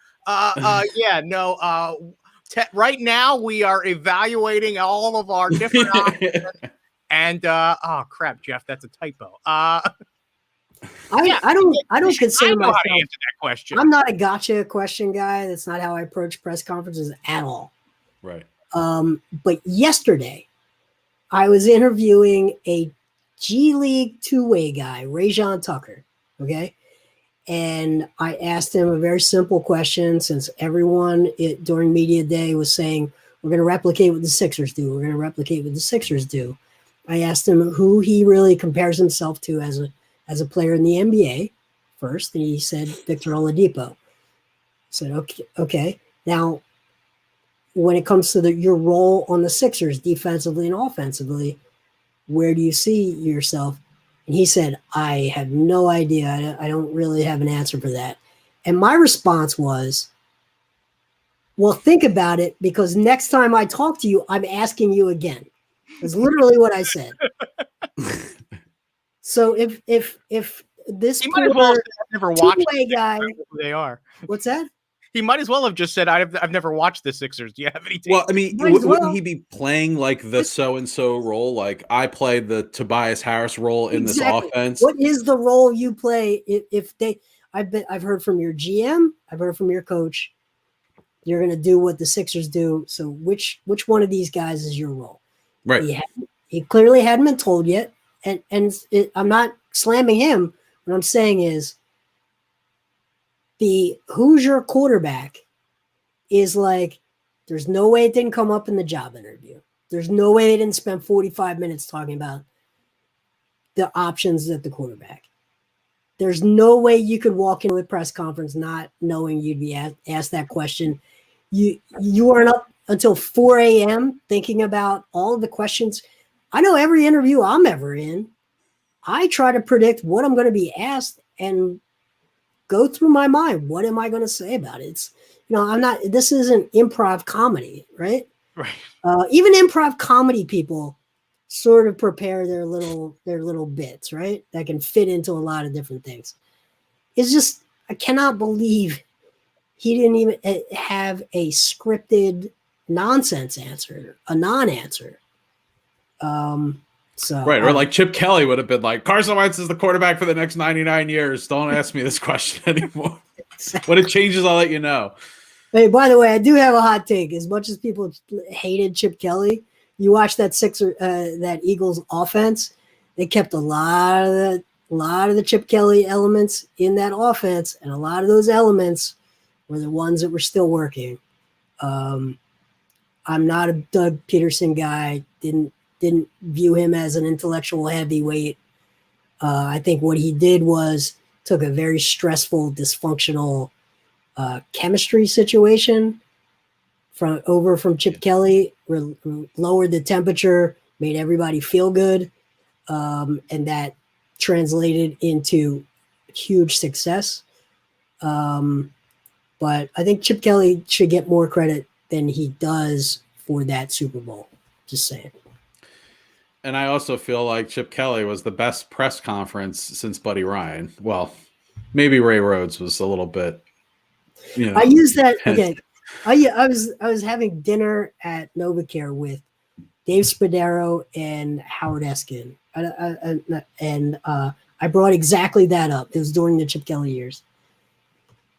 right now we are evaluating all of our different options. And oh crap, Jeff, that's a typo. I don't consider know how to myself. answer that question. I'm not a gotcha question guy. That's not how I approach press conferences at all. Right. But yesterday, I was interviewing a G League two-way guy, Rajon Tucker. Okay. And I asked him a very simple question, since everyone during media day was saying, we're going to replicate what the Sixers do. We're going to replicate what the Sixers do. I asked him who he really compares himself to as a player in the NBA first. And he said, Victor Oladipo. I said, okay. Now, when it comes to your role on the Sixers defensively and offensively, where do you see yourself? And he said, I have no idea. I don't really have an answer for that. And my response was, well, think about it, because next time I talk to you, I'm asking you again. That's literally what I said. So if this poor never watched two-way guy, who they are. What's that? He might as well have just said, "I've never watched the Sixers. Do you have any?" Well, I mean, wouldn't he be playing like the so and so role? Like I played the Tobias Harris role in this offense. What is the role you play? If they, I've heard from your GM, I've heard from your coach. You're going to do what the Sixers do. So which one of these guys is your role? Right. He clearly hadn't been told yet, and I'm not slamming him. What I'm saying is, who's your quarterback is like, there's no way it didn't come up in the job interview. There's no way they didn't spend 45 minutes talking about the options at the quarterback. There's no way you could walk into a press conference not knowing you'd be asked that question. You weren't up until 4 a.m. thinking about all of the questions. I know every interview I'm ever in, I try to predict what I'm going to be asked and go through my mind. What am I going to say about it? This isn't improv comedy, right? Right. Even improv comedy people sort of prepare their little bits, right? That can fit into a lot of different things. It's just, I cannot believe he didn't even have a scripted nonsense answer, a non-answer. Right, or like Chip Kelly would have been like, Carson Wentz is the quarterback for the next 99 years. Don't ask me this question anymore. When it changes, I'll let you know. Hey, by the way, I do have a hot take. As much as people hated Chip Kelly, you watch that Eagles offense, they kept a lot of the Chip Kelly elements in that offense, and a lot of those elements were the ones that were still working. I'm not a Doug Peterson guy. Didn't view him as an intellectual heavyweight. I think what he did was took a very stressful, dysfunctional chemistry situation from Chip Kelly, lowered the temperature, made everybody feel good, and that translated into huge success. But I think Chip Kelly should get more credit than he does for that Super Bowl. Just saying. And I also feel like Chip Kelly was the best press conference since Buddy Ryan. Well, maybe Ray Rhodes was a little bit, I use that. Okay. I was having dinner at NovaCare with Dave Spadaro and Howard Eskin. And I brought exactly that up. It was during the Chip Kelly years.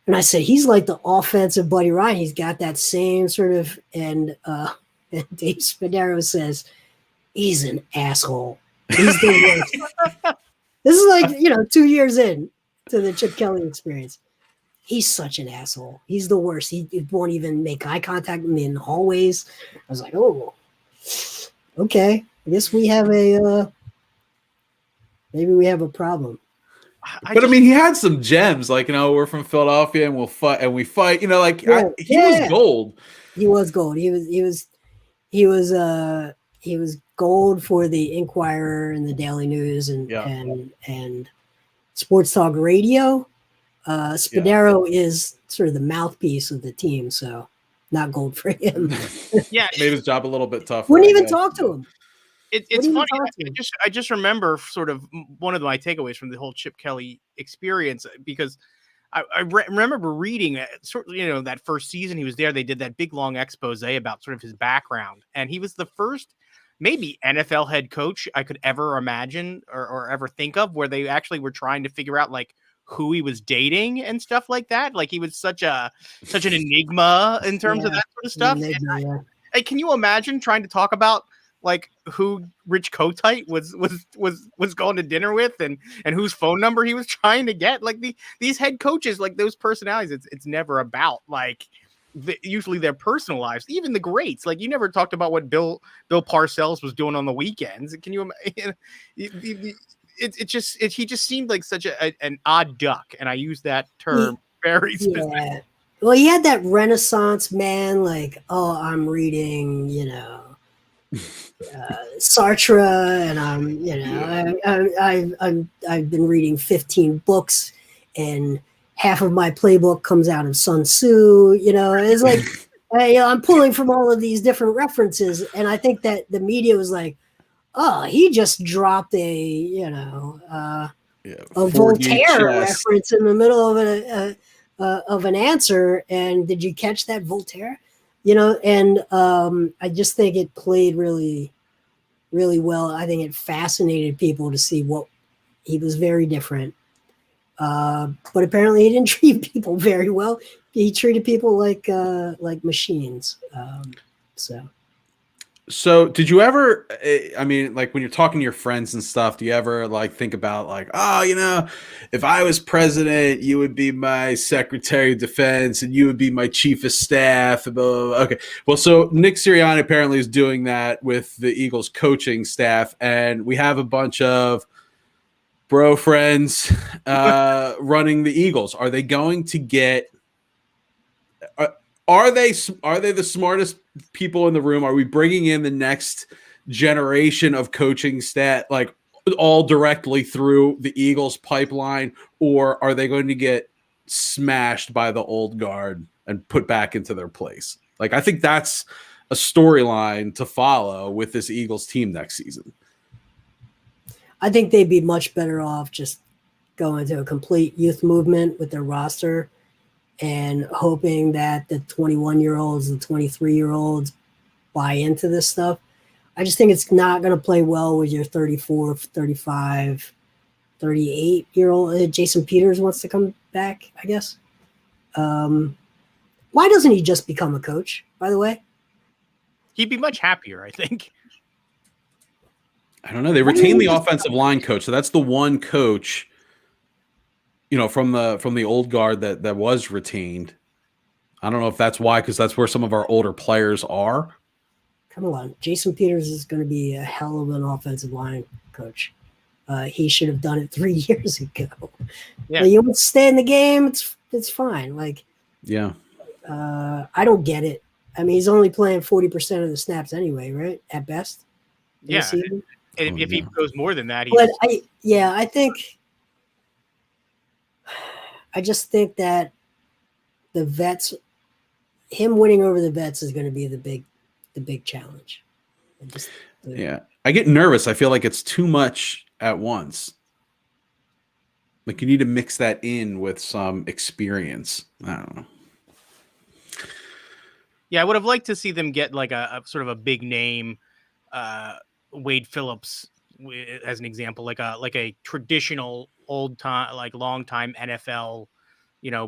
And I said, he's like the offensive Buddy Ryan. He's got that same sort of, and Dave Spadaro says, he's an asshole. He's the worst. This is like, 2 years in to the Chip Kelly experience. He's such an asshole. He's the worst. He won't even make eye contact with me in the hallways. I was like, oh, okay. I guess we have maybe we have a problem. I mean, he had some gems, like, we're from Philadelphia and we'll fight and we fight, he was gold. He was gold. He was gold for the Inquirer and the Daily News and Sports Talk Radio. Spadaro is sort of the mouthpiece of the team, so not gold for him. Yeah, made his job a little bit tough. Wouldn't even talk to him. It's funny. I just remember sort of one of my takeaways from the whole Chip Kelly experience, because I remember reading that first season he was there. They did that big long expose about sort of his background, and he was the first maybe NFL head coach I could ever imagine or ever think of, where they actually were trying to figure out like who he was dating and stuff like that. Like he was such an enigma in terms of that sort of stuff. Hey, can you imagine trying to talk about like who Rich Kotite was going to dinner with and whose phone number he was trying to get? Like these head coaches, like those personalities, it's never about like usually their personal lives. Even the greats, like you never talked about what Bill Parcells was doing on the weekends. Can you imagine? He just seemed like such an odd duck, and I use that term very specifically. Yeah. Well, he had that Renaissance man, like, oh, I'm reading, Sartre, and I've been reading 15 books, and half of my playbook comes out of Sun Tzu. It's like I'm pulling from all of these different references, and I think that the media was like, oh, he just dropped a Voltaire reference in the middle of an answer, and did you catch that, Voltaire? And I just think it played really, really well. I think it fascinated people to see what he was very different. But apparently he didn't treat people very well. He treated people like machines. So did you ever, I mean, like when you're talking to your friends and stuff, do you ever like think about like, oh, if I was president, you would be my secretary of defense and you would be my chief of staff. Blah, blah, blah. Okay. Well, so Nick Sirianni apparently is doing that with the Eagles coaching staff. And we have a bunch of bro friends running the Eagles. Are they going to get, are they the smartest people in the room? Are we bringing in the next generation of coaching staff, like all directly through the Eagles pipeline, or are they going to get smashed by the old guard and put back into their place? Like, I think that's a storyline to follow with this Eagles team next season. I think they'd be much better off just going to a complete youth movement with their roster and hoping that the 21-year-olds and 23-year-olds buy into this stuff. I just think it's not going to play well with your 34, 35, 38-year-old. Jason Peters wants to come back, I guess. Why doesn't he just become a coach, by the way? He'd be much happier, I think. I don't know. They retained the offensive line coach, so that's the one coach from the old guard that was retained. I don't know if that's why, because that's where some of our older players are. Come on. Jason Peters is going to be a hell of an offensive line coach. He should have done it 3 years ago. Yeah. You want to stay in the game, it's fine. Like, yeah. I don't get it. I mean, he's only playing 40% of the snaps anyway, right? At best. Yeah. And if he goes more than that, I just think that the vets, him winning over the vets is going to be the big challenge. I get nervous. I feel like it's too much at once. Like you need to mix that in with some experience. I don't know. Yeah, I would have liked to see them get like a sort of a big name, Wade Phillips as an example, like a traditional old time, like long time NFL,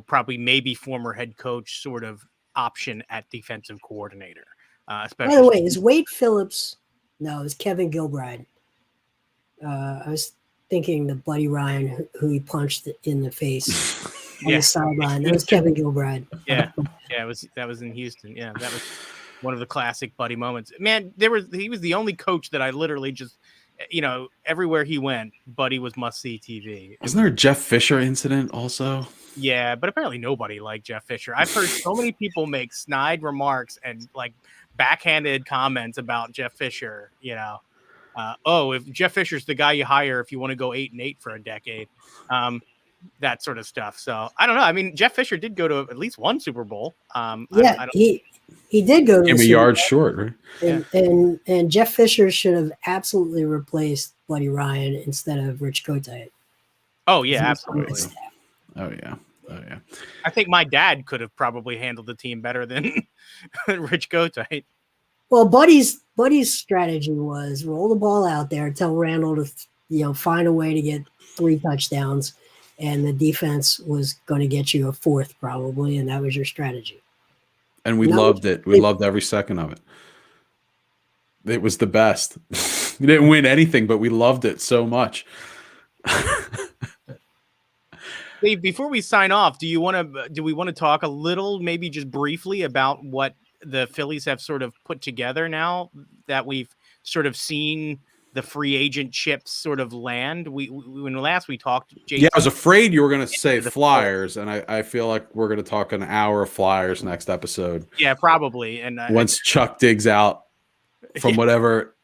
probably maybe former head coach sort of option at defensive coordinator. Especially. By the way, is Wade Phillips? No, it's Kevin Gilbride. I was thinking the Buddy Ryan who he punched in the face on the sideline. That was Kevin Gilbride. Yeah, that was in Houston. Yeah, that was one of the classic Buddy moments. Man, he was the only coach that I literally just, everywhere he went, Buddy was must-see TV. Wasn't there a Jeff Fisher incident also? Yeah, but apparently nobody liked Jeff Fisher. I've heard so many people make snide remarks and like backhanded comments about Jeff Fisher. If Jeff Fisher's the guy you hire if you want to go 8-8 for a decade, that sort of stuff. So I don't know. I mean, Jeff Fisher did go to at least one Super Bowl. He did go to a yard short, right? And Jeff Fisher should have absolutely replaced Buddy Ryan instead of Rich Kotite. Oh yeah, absolutely. Oh yeah. I think my dad could have probably handled the team better than Rich Kotite. Well, Buddy's strategy was roll the ball out there, tell Randall to find a way to get 3 touchdowns, and the defense was going to get you a 4th probably, and that was your strategy. And we loved it. We loved every second of it. It was the best. We didn't win anything, but we loved it so much. Dave, before we sign off, do we want to talk a little, maybe just briefly, about what the Phillies have sort of put together now that we've sort of seen the free agent chips sort of land? When last we talked, JT, yeah, I was afraid you were going to say Flyers, and I feel like we're going to talk an hour of Flyers next episode. Yeah, probably. And once Chuck digs out from whatever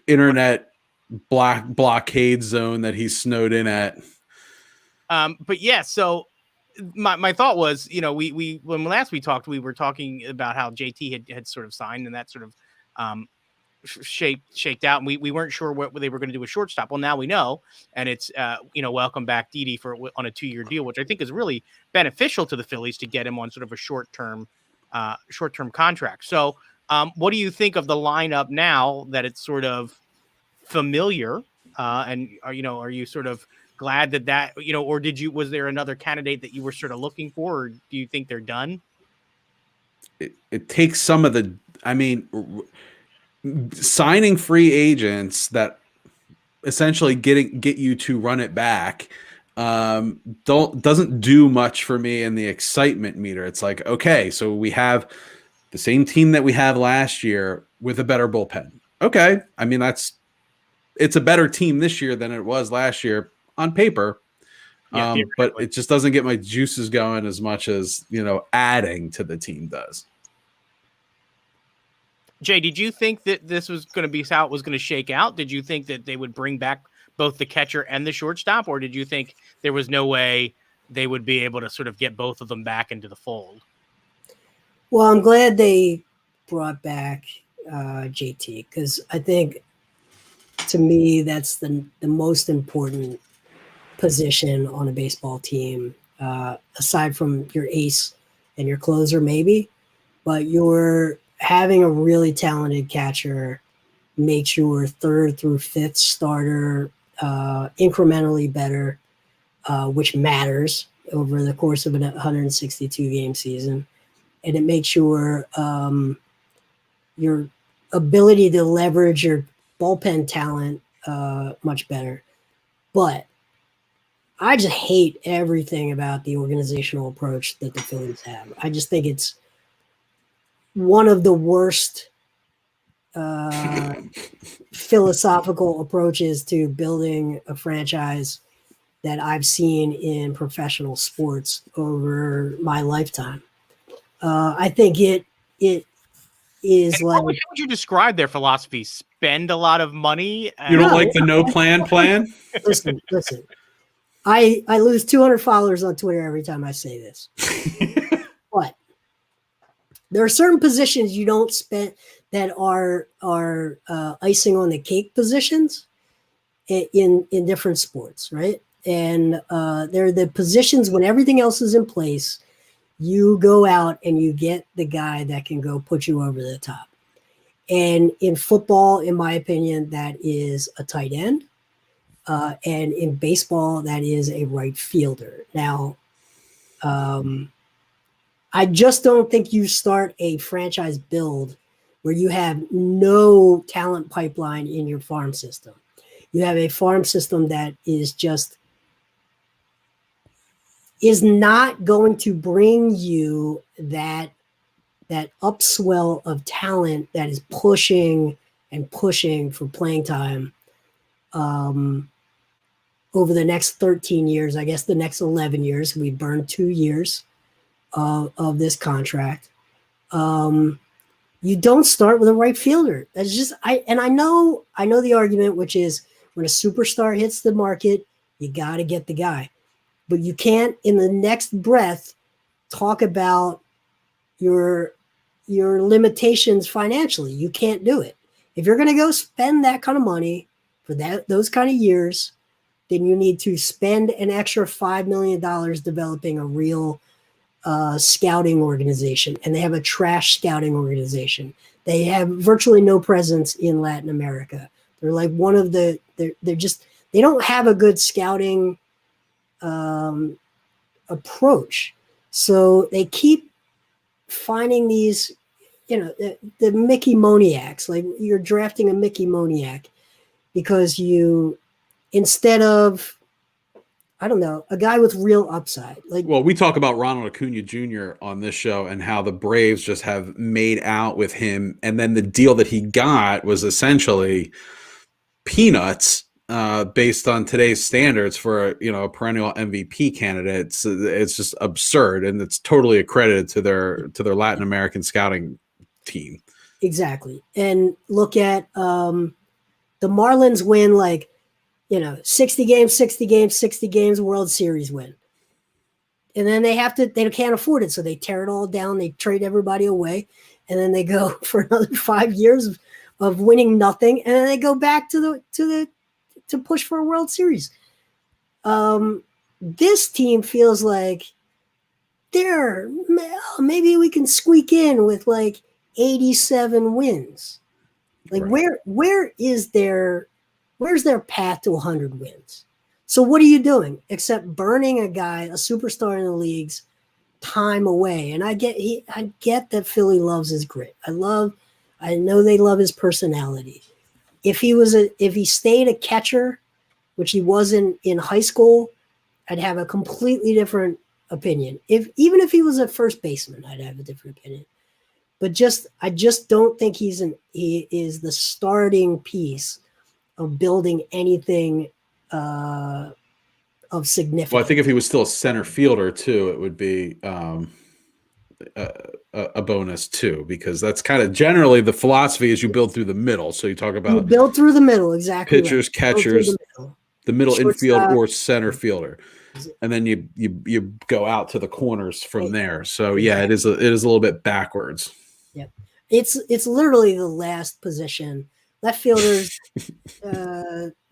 internet blockade zone that he's snowed in at. But yeah, so my thought was, we when last we talked, we were talking about how JT had sort of signed, and that sort of shaked out, and we weren't sure what they were going to do with shortstop. Well, now we know, and it's welcome back Didi on a 2-year deal, which I think is really beneficial to the Phillies to get him on sort of a short-term contract. So what do you think of the lineup now that it's sort of familiar, and are you sort of glad that or was there another candidate that you were sort of looking for, or do you think they're done? It takes some of the, signing free agents that essentially get you to run it back doesn't do much for me in the excitement meter. It's like, okay, so we have the same team that we had last year with a better bullpen. Okay, it's a better team this year than it was last year on paper. Yeah, but it just doesn't get my juices going as much as adding to the team does. Jay, did you think that this was going to be how it was going to shake out? Did you think that they would bring back both the catcher and the shortstop, or did you think there was no way they would be able to sort of get both of them back into the fold? Well, I'm glad they brought back JT, because I think, to me, that's the most important position on a baseball team, aside from your ace and your closer, maybe. But you're having a really talented catcher makes your 3rd through 5th starter incrementally better, which matters over the course of a 162 game season, and it makes your ability to leverage your bullpen talent much better. But I just hate everything about the organizational approach that the Phillies have. I just think it's one of the worst philosophical approaches to building a franchise that I've seen in professional sports over my lifetime. I think it is like. How would you describe their philosophy? Spend a lot of money. You don't like the no plan? Listen. I lose 200 followers on Twitter every time I say this. But there are certain positions you don't spend that are icing on the cake positions in different sports, right? And they're the positions when everything else is in place, you go out and you get the guy that can go put you over the top. And in football, in my opinion, that is a tight end. And in baseball, that is a right fielder. Now, I just don't think you start a franchise build where you have no talent pipeline in your farm system. You have a farm system that is not going to bring you that upswell of talent that is pushing for playing time over the next 13 years. I guess the next 11 years, we burned 2 years of this contract. You don't start with a right fielder. That's just I know the argument, which is when a superstar hits the market, you got to get the guy. But you can't, in the next breath, talk about your limitations financially. You can't do it. If you're going to go spend that kind of money for those kind of years, then you need to spend an extra $5 million developing a real scouting organization. And they have a trash scouting organization They have virtually no presence in Latin America. They're like one of the they're just they don't have a good scouting approach. So they keep finding these, the Mickey Moniacs. Like you're drafting a Mickey Moniac because instead of, I don't know, a guy with real upside. Well, we talk about Ronald Acuna Jr. on this show and how the Braves just have made out with him, and then the deal that he got was essentially peanuts based on today's standards for a perennial MVP candidate. It's just absurd, and it's totally accredited to their Latin American scouting team. Exactly, and look at the Marlins win 60 games, World Series win. And then they can't afford it. So they tear it all down. They trade everybody away. And then they go for another 5 years of winning nothing. And then they go back to push for a World Series. This team feels like maybe we can squeak in with 87 wins. Right. Where's their path to 100 wins? So what are you doing except burning a superstar in the league's time away? And I get that Philly loves his grit. I know they love his personality. If he stayed a catcher, which he wasn't in high school, I'd have a completely different opinion. Even if he was a first baseman, I'd have a different opinion. But I just don't think he is the starting piece of building anything of significance. Well, I think if he was still a center fielder too, it would be a bonus too, because that's kind of generally the philosophy is you build through the middle. So you talk about build through the middle, exactly. Pitchers, right. catchers, the middle infield or center fielder, and then you go out to the corners from there. So yeah, it is a little bit backwards. Yep, it's literally the last position. Left fielders,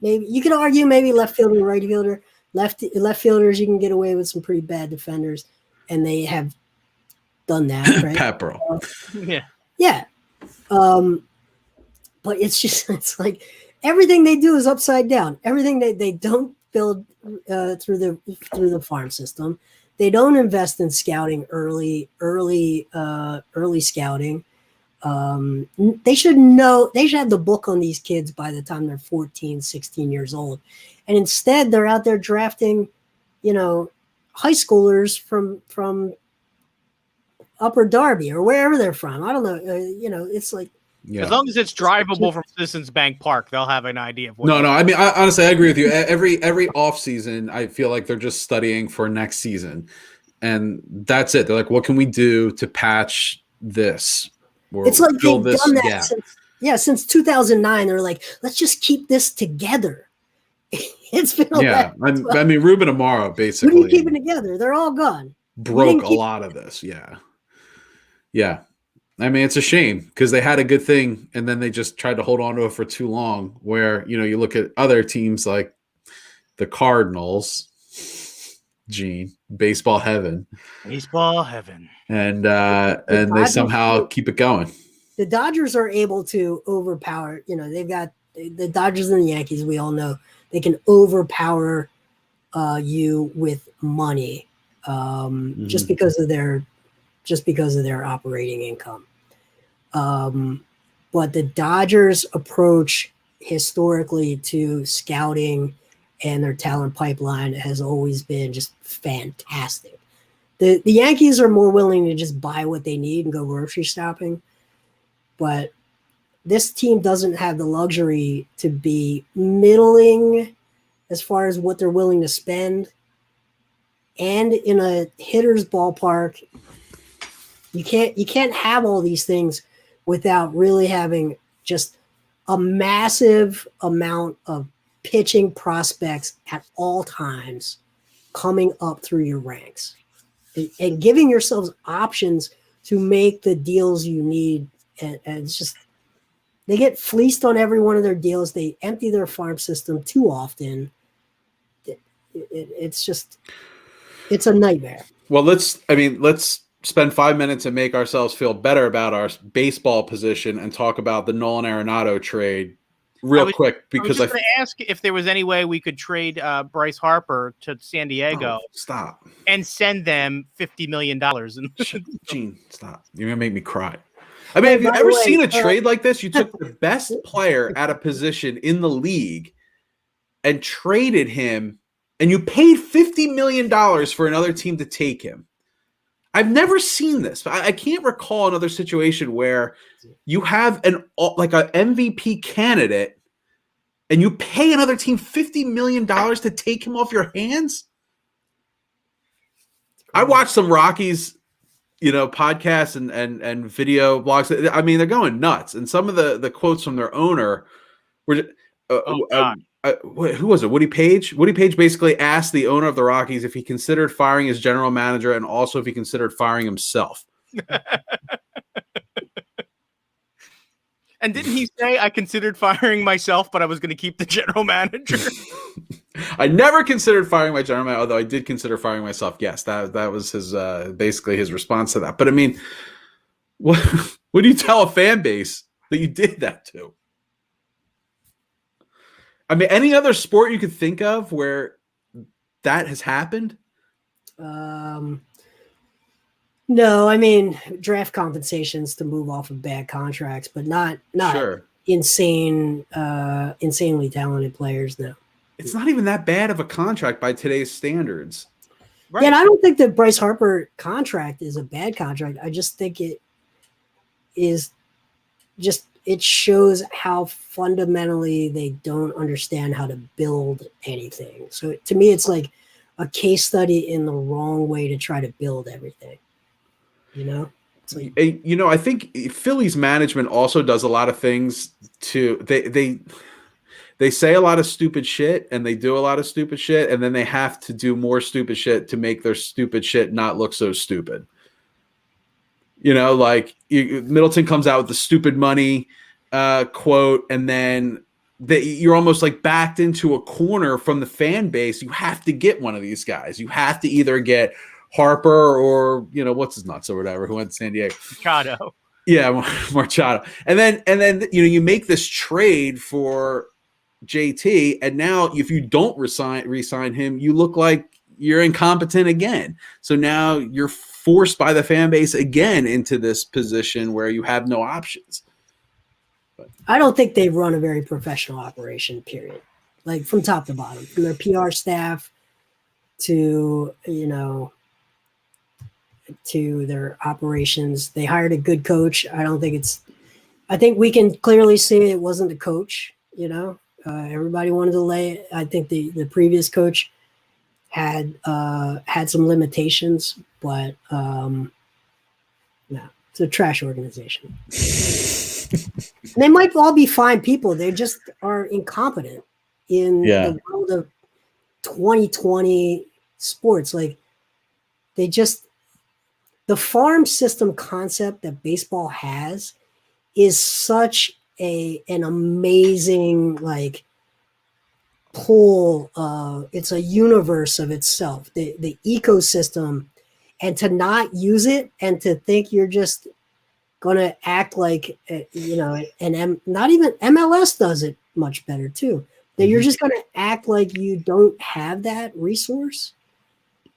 maybe you could argue maybe left fielder, right fielder. Left fielders, you can get away with some pretty bad defenders, and they have done that, right? Pat Burrell. Yeah. But it's like everything they do is upside down. Everything they don't build through the farm system. They don't invest in scouting early scouting. They should have the book on these kids by the time they're 14, 16 years old. And instead they're out there drafting, high schoolers from Upper Darby or wherever they're from. I don't know. It's like, as long as it's drivable from Citizens Bank Park, they'll have an idea of what. No. I mean, honestly, I agree with you. Every off season, I feel like they're just studying for next season, and that's it. They're like, what can we do to patch this? It's like they've done that since 2009. They're like, let's just keep this together. It's been I mean, Ruben Amaro basically. What are you keeping together? They're all gone. Broke a lot of this. Yeah. I mean, it's a shame because they had a good thing and then they just tried to hold on to it for too long. Where you look at other teams like the Cardinals, baseball heaven, and they somehow keep it going. The Dodgers are able to overpower. They've got the Dodgers and the Yankees. We all know they can overpower you with money just because of their operating income. But the Dodgers' approach historically to scouting and their talent pipeline has always been just fantastic. The Yankees are more willing to just buy what they need and go grocery shopping. But this team doesn't have the luxury to be middling as far as what they're willing to spend. And in a hitter's ballpark, you can't have all these things without really having just a massive amount of pitching prospects at all times coming up through your ranks and giving yourselves options to make the deals you need. And it's just, they get fleeced on every one of their deals. They empty their farm system too often. It's a nightmare. Well, let's spend 5 minutes and make ourselves feel better about our baseball position and talk about the Nolan Arenado trade real quick, because I was just going to ask if there was any way we could trade Bryce Harper to San Diego. Stop. And send them $50 million. Gene, stop. You're going to make me cry. I mean, have you ever seen a trade like this? You took the best player at a position in the league and traded him, and you paid $50 million for another team to take him. I've never seen this. I can't recall another situation where you have an MVP candidate and you pay another team $50 million to take him off your hands. I watched some Rockies, podcasts and video blogs. I mean, they're going nuts. And some of the quotes from their owner were, who was it? Woody Page? Woody Page basically asked the owner of the Rockies if he considered firing his general manager and also if he considered firing himself. And didn't he say, I considered firing myself, but I was going to keep the general manager? I never considered firing my general manager, although I did consider firing myself. Yes, that was his basically his response to that. But I mean, what do you tell a fan base that you did that to? I mean, any other sport you could think of where that has happened? No, I mean draft compensations to move off of bad contracts, but not sure. insanely talented players. No, it's not even that bad of a contract by today's standards. Right. Yeah, and I don't think the Bryce Harper contract is a bad contract. I just think it is just. It shows how fundamentally they don't understand how to build anything. So to me, it's like a case study in the wrong way to try to build everything. It's like, I think Phillies management also does a lot of things to they say a lot of stupid shit and they do a lot of stupid shit, and then they have to do more stupid shit to make their stupid shit not look so stupid. Middleton comes out with the stupid money quote, and then you're almost like backed into a corner from the fan base. You have to get one of these guys. You have to either get Harper or, what's his nuts or whatever, who went to San Diego. Machado. Yeah, Machado. And then you make this trade for JT, and now if you don't re-sign him, you look like you're incompetent again. So now you're forced by the fan base again into this position where you have no options. I don't think they run a very professional operation, period. Like from top to bottom, from their PR staff to, to their operations. They hired a good coach. I think we can clearly see it wasn't the coach, everybody wanted to lay. I think the previous coach had some limitations, but no, it's a trash organization. They might all be fine people. They just are incompetent in the world of 2020 sports. Like the farm system concept that baseball has is such an amazing pull. It's a universe of itself, the ecosystem, and to not use it and to think you're just going to act like, not even MLS does it much better too. That you're just going to act like you don't have that resource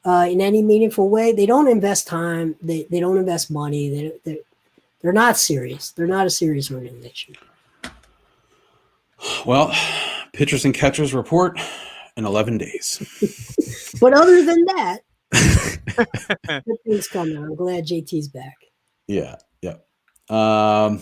in any meaningful way. They don't invest time. They don't invest money. They're not serious. They're not a serious organization. Well, pitchers and catchers report in 11 days. But other than that, good things coming. I'm glad JT's back. Yeah. All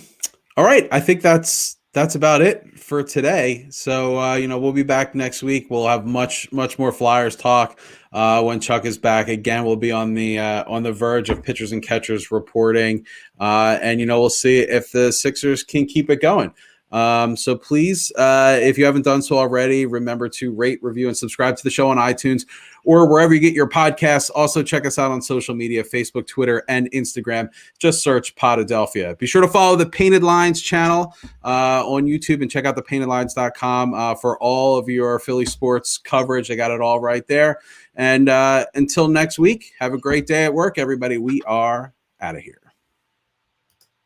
right. I think that's about it for today. So, we'll be back next week. We'll have much more Flyers talk when Chuck is back. Again, we'll be on the verge of pitchers and catchers reporting. And we'll see if the Sixers can keep it going. So please, if you haven't done so already, remember to rate, review, and subscribe to the show on iTunes or wherever you get your podcasts. Also, check us out on social media, Facebook, Twitter, and Instagram. Just search Podadelphia. Be sure to follow the Painted Lines channel on YouTube and check out thepaintedlines.com for all of your Philly sports coverage. I got it all right there. And until next week, have a great day at work, everybody. We are out of here.